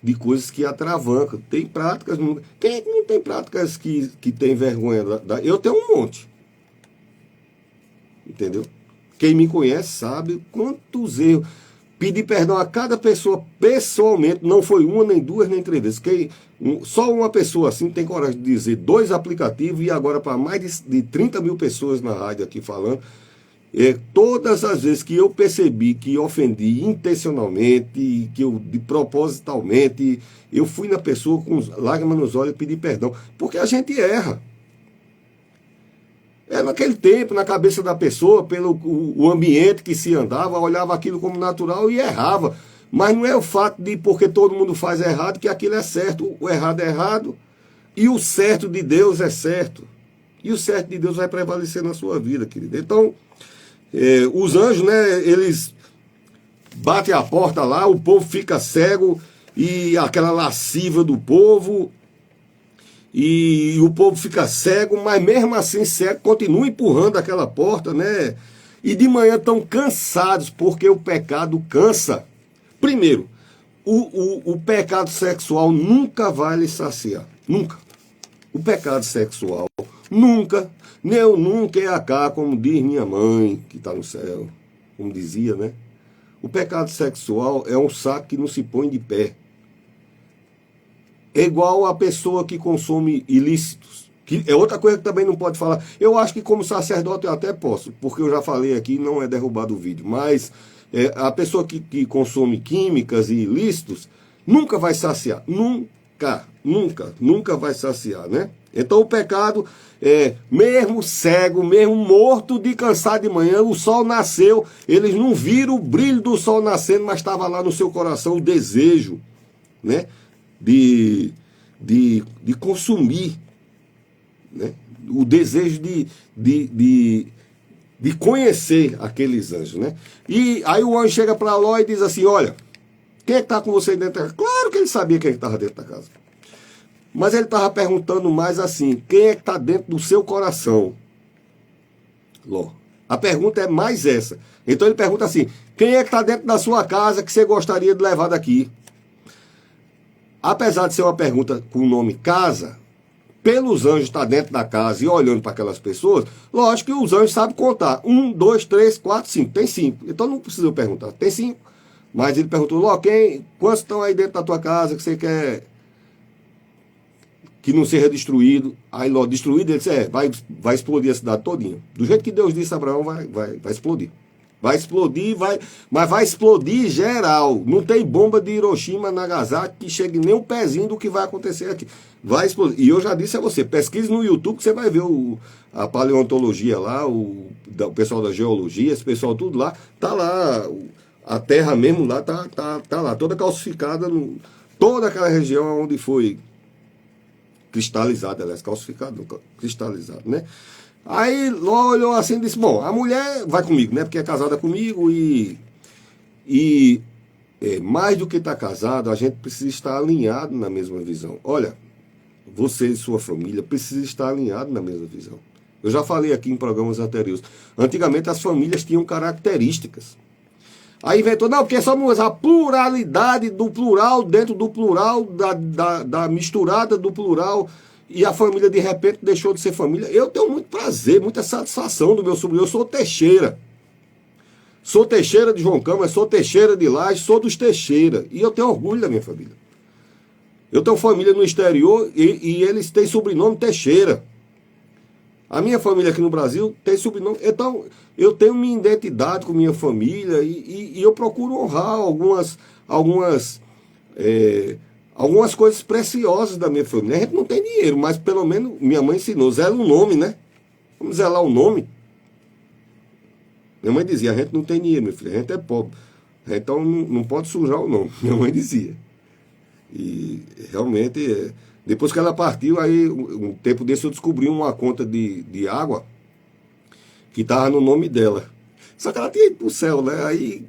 de coisas que atravancam. Tem práticas... Quem é que não tem práticas que tem vergonha? Eu tenho um monte. Entendeu? Quem me conhece sabe quantos erros. Pedir perdão a cada pessoa pessoalmente, não foi uma, nem 2, nem 3 vezes. Só uma pessoa assim tem coragem de dizer 2 aplicativos, e agora para mais de 30 mil pessoas na rádio aqui falando. Todas as vezes que eu percebi que ofendi intencionalmente, que eu propositalmente, eu fui na pessoa com lágrimas nos olhos e pedi perdão, porque a gente erra. Naquele tempo, na cabeça da pessoa, pelo o ambiente que se andava, olhava aquilo como natural e errava. Mas não é o fato de, porque todo mundo faz errado, que aquilo é certo. O errado é errado e o certo de Deus é certo. E o certo de Deus vai prevalecer na sua vida, querido. Então, os anjos, né, eles batem a porta lá, o povo fica cego, e aquela lasciva do povo, e o povo fica cego, mas mesmo assim cego, continua empurrando aquela porta, né? E de manhã estão cansados, porque o pecado cansa. Primeiro, o pecado sexual nunca vai lhe saciar, nunca. O pecado sexual nunca, nem nunca é acá, como diz minha mãe, que está no céu, como dizia, né? O pecado sexual é um saco que não se põe de pé. É igual a pessoa que consome ilícitos, que é outra coisa que também não pode falar. Eu acho que como sacerdote eu até posso, porque eu já falei aqui, não é derrubado o vídeo, mas a pessoa que consome químicas e ilícitos nunca vai saciar, nunca vai saciar, né? Então o pecado, mesmo cego, mesmo morto de cansar de manhã, o sol nasceu, eles não viram o brilho do sol nascendo, mas estava lá no seu coração o desejo, né, de consumir, né, o desejo de conhecer aqueles anjos, né? E aí o anjo chega para Ló e diz assim: olha, quem é que está com você dentro da casa? Claro que ele sabia quem estava dentro da casa. Mas ele estava perguntando mais assim: quem é que está dentro do seu coração, Ló? A pergunta é mais essa. Então ele pergunta assim: quem é que está dentro da sua casa que você gostaria de levar daqui? apesar de ser uma pergunta com o nome casa, pelos anjos estar dentro da casa e olhando para aquelas pessoas, lógico que os anjos sabem contar. 1, 2, 3, 4, 5. Tem 5. Então não precisa perguntar. Tem 5. Mas ele perguntou, Ló, quantos estão aí dentro da tua casa que você quer que não seja destruído? Aí Ló, destruído, ele disse, vai explodir a cidade todinha. Do jeito que Deus disse a Abraão, vai explodir. Vai explodir, mas vai explodir geral. Não tem bomba de Hiroshima, Nagasaki que chegue nem um pezinho do que vai acontecer aqui. Vai explodir. E eu já disse a você, pesquise no YouTube que você vai ver a paleontologia lá, o pessoal da geologia, esse pessoal tudo lá. Tá lá, a terra mesmo lá, tá lá, toda calcificada, toda aquela região onde foi cristalizada, aliás, calcificado, cristalizado, né? Aí Ló olhou assim e disse, bom, a mulher vai comigo, né? Porque é casada comigo mais do que estar casado, a gente precisa estar alinhado na mesma visão. Olha, você e sua família precisam estar alinhados na mesma visão. Eu já falei aqui em programas anteriores. Antigamente as famílias tinham características. Aí inventou, não, porque somos a pluralidade do plural dentro do plural, da misturada do plural. E a família, de repente, deixou de ser família. Eu tenho muito prazer, muita satisfação do meu sobrinho. Eu sou Teixeira. Sou Teixeira de João Câmara, sou Teixeira de Laje, sou dos Teixeira. E eu tenho orgulho da minha família. Eu tenho família no exterior e eles têm sobrenome Teixeira. A minha família aqui no Brasil tem sobrenome. Então, eu tenho minha identidade com minha família e eu procuro honrar algumas coisas preciosas da minha família. A gente não tem dinheiro, mas pelo menos minha mãe ensinou, zela o nome, né? Vamos zelar o nome. Minha mãe dizia, a gente não tem dinheiro, meu filho, a gente é pobre. Então não pode sujar o nome, minha mãe dizia. E realmente, depois que ela partiu, aí um tempo desse eu descobri uma conta de água que estava no nome dela. Só que ela tinha ido para o céu, né? Aí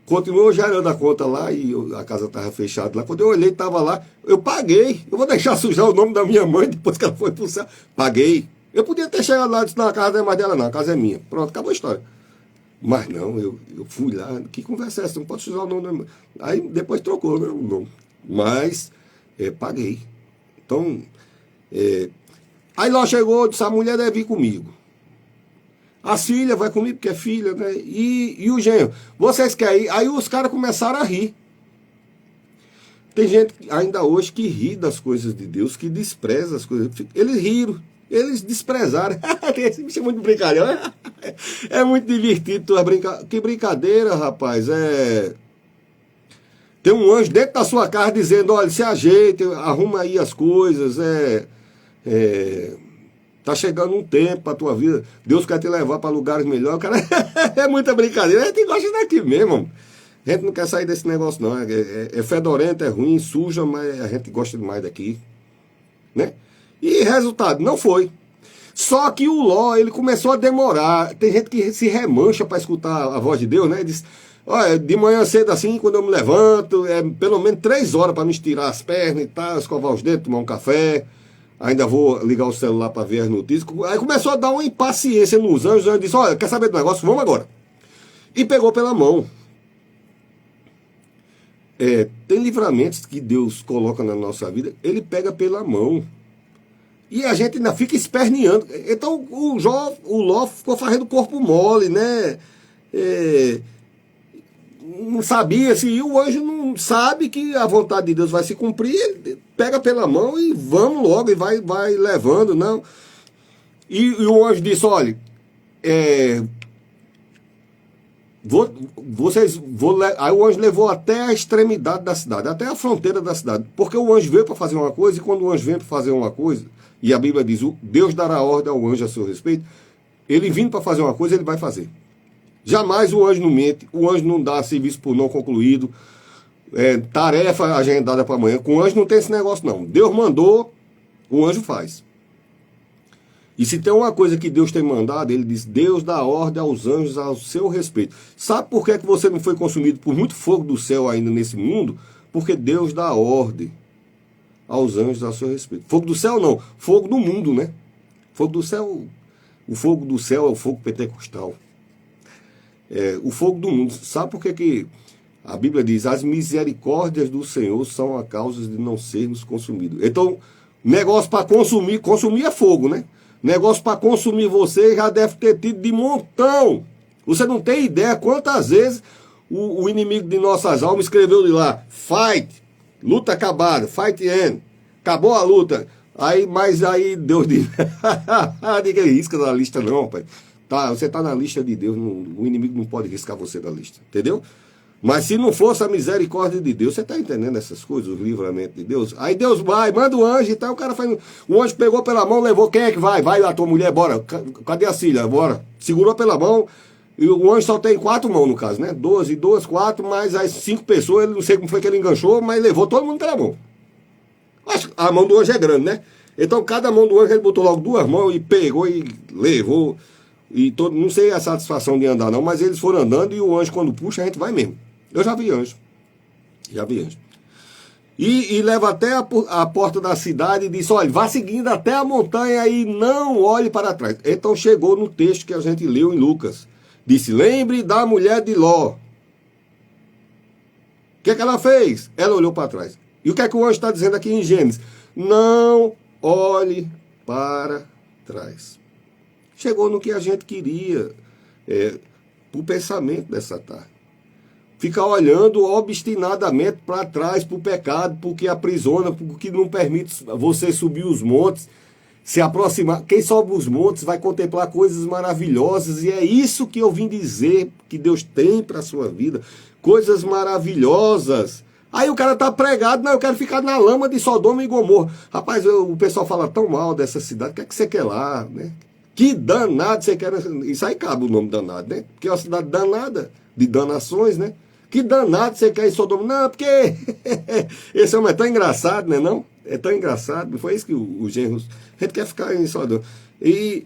continuou gerando a conta lá e a casa estava fechada lá. Quando eu olhei, estava lá, eu paguei. Eu vou deixar sujar o nome da minha mãe depois que ela foi pro céu. Paguei. Eu podia ter chegado lá e disse, não, a casa não é mais dela não, a casa é minha. Pronto, acabou a história. Mas não, eu fui lá, que conversa é essa? Não pode sujar o nome da minha mãe. Aí depois trocou, né, o nome. Mas paguei. Então, aí lá chegou, disse, a mulher deve vir comigo. As filhas vai comigo, porque é filha, né? E o genro, vocês querem ir? Aí os caras começaram a rir. Tem gente ainda hoje que ri das coisas de Deus, que despreza as coisas. Eles riram, eles desprezaram. Esse bicho é muito brincalhão. É muito divertido. Que brincadeira, rapaz. Tem um anjo dentro da sua casa dizendo, olha, se ajeite, arruma aí as coisas, tá chegando um tempo pra tua vida, Deus quer te levar para lugares melhores, cara. É muita brincadeira, a gente gosta daqui mesmo. A gente não quer sair desse negócio não, é fedorento, é ruim, suja, mas a gente gosta demais daqui, né? E resultado, não foi. Só que o Ló, ele começou a demorar. Tem gente que se remancha para escutar a voz de Deus, né? Diz, olha, de manhã cedo assim, quando eu me levanto, pelo menos 3 horas para me estirar as pernas e tal, escovar os dedos, tomar um café. Ainda vou ligar o celular para ver as notícias. Aí começou a dar uma impaciência nos anjos. Os anjos disse, olha, quer saber do negócio? Vamos agora. E pegou pela mão. Tem livramentos que Deus coloca na nossa vida, ele pega pela mão. E a gente ainda fica esperneando. Então o Ló ficou fazendo corpo mole, né? Não sabia se o anjo não sabe que a vontade de Deus vai se cumprir, ele pega pela mão e vamos logo, e vai levando, não. E o anjo disse, olha, aí o anjo levou até a extremidade da cidade, até a fronteira da cidade, porque o anjo veio para fazer uma coisa, e quando o anjo vem para fazer uma coisa, e a Bíblia diz, Deus dará ordem ao anjo a seu respeito, ele vindo para fazer uma coisa, ele vai fazer. Jamais o anjo não mente, o anjo não dá serviço por não concluído, tarefa agendada para amanhã. Com o anjo não tem esse negócio não. Deus mandou, o anjo faz. E se tem uma coisa que Deus tem mandado, ele diz, Deus dá ordem aos anjos ao seu respeito. Sabe por que você não foi consumido por muito fogo do céu ainda nesse mundo? Porque Deus dá ordem aos anjos ao seu respeito. Fogo do céu não, fogo do mundo, né? Fogo do céu, o fogo do céu é o fogo pentecostal. O fogo do mundo. Sabe por que A Bíblia diz, as misericórdias do Senhor são a causa de não sermos consumidos. Então, negócio para consumir é fogo, né? Negócio para consumir você já deve ter tido de montão. Você não tem ideia quantas vezes o inimigo de nossas almas escreveu de lá, fight, luta acabada, fight end, acabou a luta. Mas aí Deus diz, ninguém risca da lista não, pai. Tá, você está na lista de Deus, o inimigo não pode riscar você da lista, entendeu? Mas se não fosse a misericórdia de Deus, você está entendendo essas coisas, o livramento de Deus? Aí Deus vai, manda o anjo e tal, o cara faz. O anjo pegou pela mão, levou, quem é que vai? Vai a tua mulher, bora. Cadê a Cília? Bora. Segurou pela mão, e o anjo só tem 4 mãos no caso, né? 12, 4, mais as 5 pessoas, ele não sei como foi que ele enganchou, mas levou todo mundo pela mão. Acho que a mão do anjo é grande, né? Então cada mão do anjo ele botou logo 2 mãos e pegou e levou. Não sei a satisfação de andar não, mas eles foram andando e o anjo quando puxa a gente vai mesmo. Eu já vi anjo. E leva até a porta da cidade e disse, olha, vá seguindo até a montanha e não olhe para trás. Então chegou no texto que a gente leu em Lucas. Disse, lembre da mulher de Ló. O que é que ela fez? Ela olhou para trás. E o que é que o anjo está dizendo aqui em Gênesis? Não olhe para trás. Chegou no que a gente queria, o pensamento dessa tarde. Ficar olhando obstinadamente para trás, para o pecado, porque aprisiona, porque não permite você subir os montes, se aproximar. Quem sobe os montes vai contemplar coisas maravilhosas, e é isso que eu vim dizer que Deus tem para a sua vida, coisas maravilhosas. Aí o cara tá pregado, não, eu quero ficar na lama de Sodoma e Gomorra. Rapaz, o pessoal fala tão mal dessa cidade, o que é que você quer lá, né? Que danado você quer, isso aí cabe o nome danado, né? Porque é uma cidade danada, de danações, né? Que danado você quer em Sodoma? Não, porque esse homem é tão engraçado, né? Não? É tão engraçado. Não foi isso que os genros... A gente quer ficar em Sodoma. E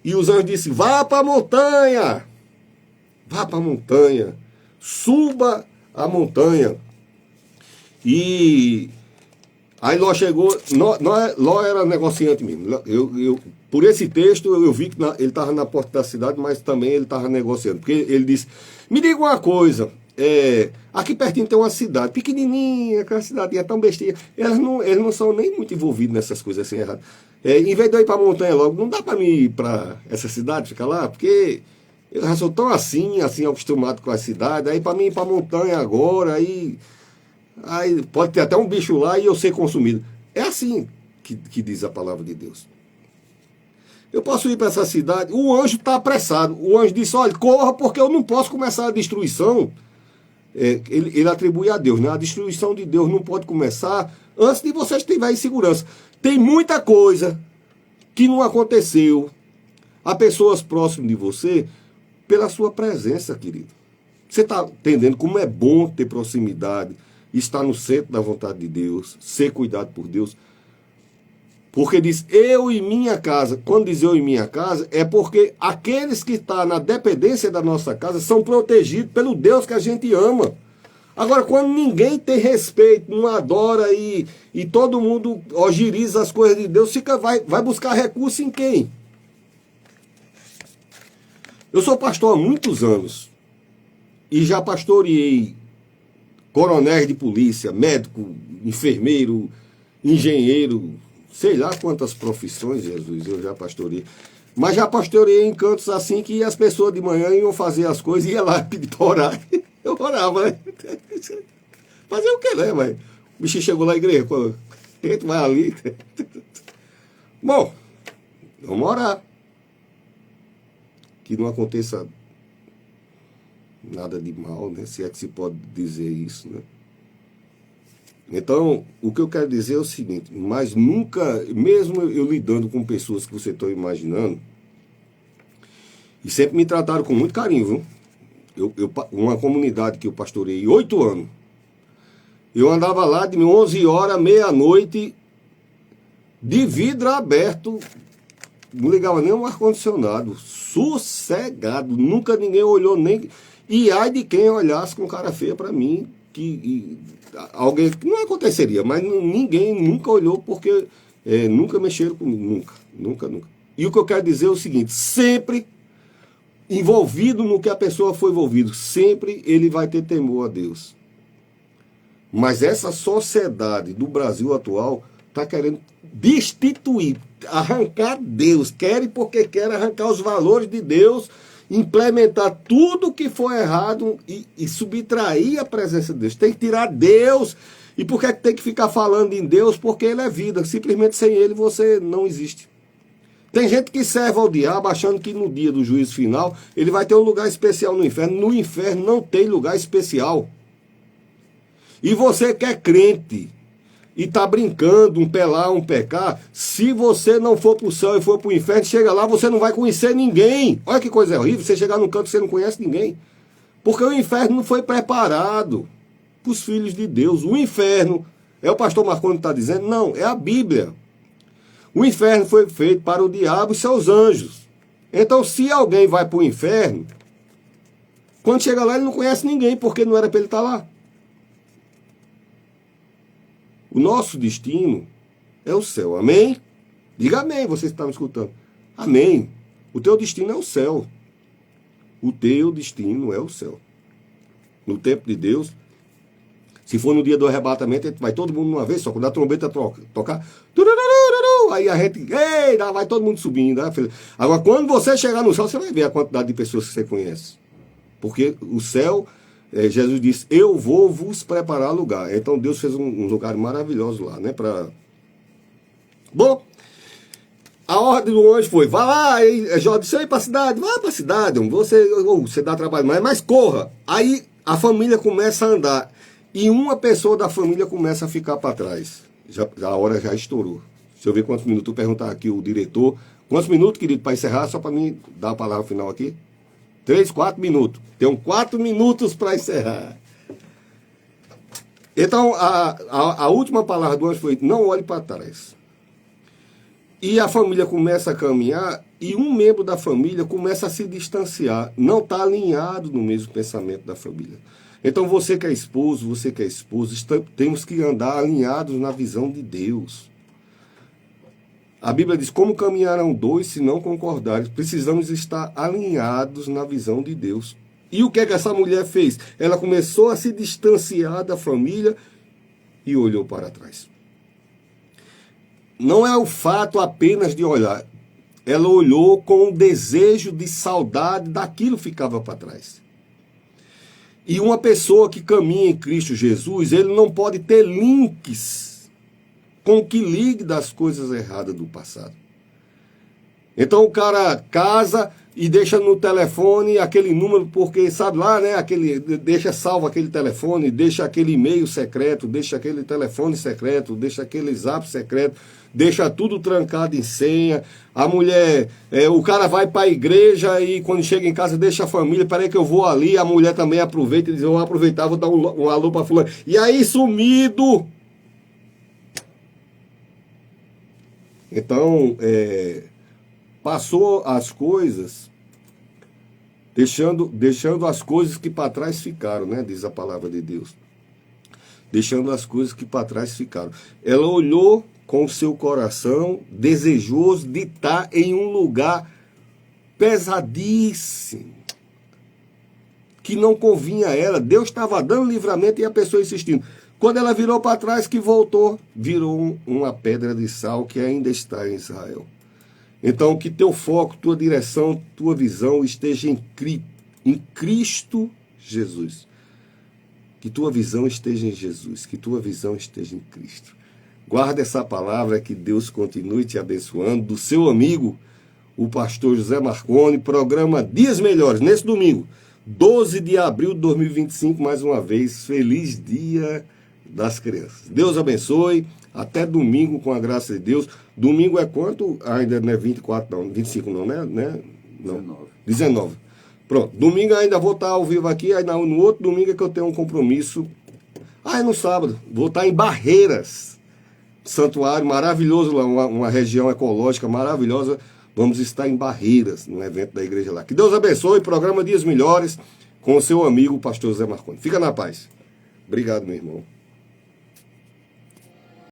os anjos disseram, vá para a montanha. Vá para a montanha. Suba a montanha. E aí Ló chegou... Ló era negociante mesmo. Por esse texto eu vi que ele estava na porta da cidade, mas também ele estava negociando. Porque ele disse, me diga uma coisa... aqui pertinho tem uma cidade pequenininha, aquela cidadinha tão bestinha, eles não são nem muito envolvidos nessas coisas assim erradas. Em vez de eu ir para a montanha logo, não dá para mim ir para essa cidade, ficar lá, porque eu já sou tão assim acostumado com a cidade, aí para mim ir para a montanha agora, aí pode ter até um bicho lá e eu ser consumido. É assim que diz a palavra de Deus. Eu posso ir para essa cidade, o anjo está apressado, o anjo disse, olha, corra porque eu não posso começar a destruição. Ele atribui a Deus, né? A destruição de Deus não pode começar antes de você estiver em segurança. Tem muita coisa que não aconteceu a pessoas próximas de você pela sua presença, querido. Você está entendendo como é bom ter proximidade, estar no centro da vontade de Deus, ser cuidado por Deus? Porque diz, eu e minha casa. Quando diz eu e minha casa, é porque aqueles que estão na dependência da nossa casa são protegidos pelo Deus que a gente ama. Agora, quando ninguém tem respeito, não adora e todo mundo ogiriza as coisas de Deus, vai buscar recurso em quem? Eu sou pastor há muitos anos e já pastoreei coronéis de polícia, médico, enfermeiro, engenheiro, sei lá quantas profissões, Jesus, eu já pastorei. Mas já pastorei em cantos assim que as pessoas de manhã iam fazer as coisas e ia lá pedir para orar. Eu orava, né? Fazer o que, né, mas o bichinho chegou lá na igreja, a gente vai ali. Bom, vamos orar. Que não aconteça nada de mal, né? Se é que se pode dizer isso, né? Então, o que eu quero dizer é o seguinte, mas nunca, mesmo eu lidando com pessoas que você está imaginando, e sempre me trataram com muito carinho, viu? Uma comunidade que eu pastorei 8 anos, eu andava lá de 11 horas, meia-noite, de vidro aberto, não ligava nem um ar-condicionado, sossegado, nunca ninguém olhou nem... E ai de quem olhasse com cara feia para mim, alguém, não aconteceria, mas ninguém nunca olhou porque nunca mexeram comigo, nunca. E o que eu quero dizer é o seguinte, sempre envolvido no que a pessoa foi envolvida. Sempre ele vai ter temor a Deus. Mas essa sociedade do Brasil atual está querendo destituir, arrancar Deus. Querem porque querem arrancar os valores de Deus, implementar tudo que foi errado e subtrair a presença de Deus. Tem que tirar Deus. E por que tem que ficar falando em Deus? Porque ele é vida. Simplesmente sem ele você não existe. Tem gente que serve ao diabo achando que no dia do juízo final ele vai ter um lugar especial no inferno. No inferno não tem lugar especial. E você que é crente e está brincando, um pelar, um pecar, se você não for para o céu e for para o inferno, chega lá, você não vai conhecer ninguém. Olha que coisa horrível, você chegar num canto que você não conhece ninguém. Porque o inferno não foi preparado para os filhos de Deus. O inferno, é o pastor Marconi que está dizendo? Não, é a Bíblia. O inferno foi feito para o diabo e seus anjos. Então, se alguém vai para o inferno, quando chega lá ele não conhece ninguém, porque não era para ele estar lá. O nosso destino é o céu. Amém? Diga amém, vocês estavam escutando. Amém. O teu destino é o céu. O teu destino é o céu. No tempo de Deus, se for no dia do arrebatamento, vai todo mundo uma vez só. Quando a trombeta tocar, aí a gente, ei, vai todo mundo subindo. Agora, quando você chegar no céu, você vai ver a quantidade de pessoas que você conhece. Porque o céu, Jesus disse, eu vou vos preparar lugar. Então Deus fez um lugar maravilhoso lá, né? Bom, a ordem do anjo foi, vá lá, Jó disse, aí para a cidade, vai para a cidade, você dá trabalho, mas corra. Aí a família começa a andar. E uma pessoa da família começa a ficar para trás. A hora já estourou. Deixa eu ver quantos minutos. Eu perguntar aqui o diretor. Quantos minutos, querido, para encerrar? Só para mim dar a palavra final aqui. 3, 4 minutos. Tenho 4 minutos para encerrar. Então, a última palavra do anjo foi, não olhe para trás. E a família começa a caminhar e um membro da família começa a se distanciar. Não está alinhado no mesmo pensamento da família. Então você que é esposo, você que é esposa, temos que andar alinhados na visão de Deus. A Bíblia diz, como caminharão dois se não concordarem? Precisamos estar alinhados na visão de Deus. E o que é que essa mulher fez? Ela começou a se distanciar da família e olhou para trás. Não é o fato apenas de olhar. Ela olhou com um desejo de saudade daquilo que ficava para trás. E uma pessoa que caminha em Cristo Jesus, ele não pode ter links com o que ligue das coisas erradas do passado. Então o cara casa e deixa no telefone aquele número, porque sabe lá, né? Deixa salvo aquele telefone, deixa aquele e-mail secreto, deixa aquele telefone secreto, deixa aquele zap secreto, deixa tudo trancado em senha. A mulher, o cara vai para a igreja e quando chega em casa deixa a família, peraí que eu vou ali, a mulher também aproveita e diz, eu vou aproveitar, vou dar um alô para fulano. E aí sumido. Então, passou as coisas, deixando as coisas que para trás ficaram, né? Diz a palavra de Deus. Deixando as coisas que para trás ficaram. Ela olhou com o seu coração desejoso de estar em um lugar pesadíssimo, que não convinha a ela. Deus estava dando livramento e a pessoa insistindo. Quando ela virou para trás, que voltou, virou uma pedra de sal que ainda está em Israel. Então, que teu foco, tua direção, tua visão esteja em Cristo Jesus. Que tua visão esteja em Jesus, que tua visão esteja em Cristo. Guarda essa palavra, que Deus continue te abençoando. Do seu amigo, o pastor José Marconi, programa Dias Melhores, nesse domingo, 12 de abril de 2025, mais uma vez, feliz Dia das Crianças. Deus abençoe, até domingo, com a graça de Deus. Domingo é quanto? Ainda não é 24 não, 25 não, né? Não. 19. Pronto, domingo ainda vou estar ao vivo aqui, aí no outro domingo é que eu tenho um compromisso. No sábado, vou estar em Barreiras, santuário maravilhoso lá, uma região ecológica maravilhosa. Vamos estar em Barreiras, no evento da igreja lá. Que Deus abençoe, programa Dias Melhores, com o seu amigo, o pastor José Marconi. Fica na paz. Obrigado, meu irmão.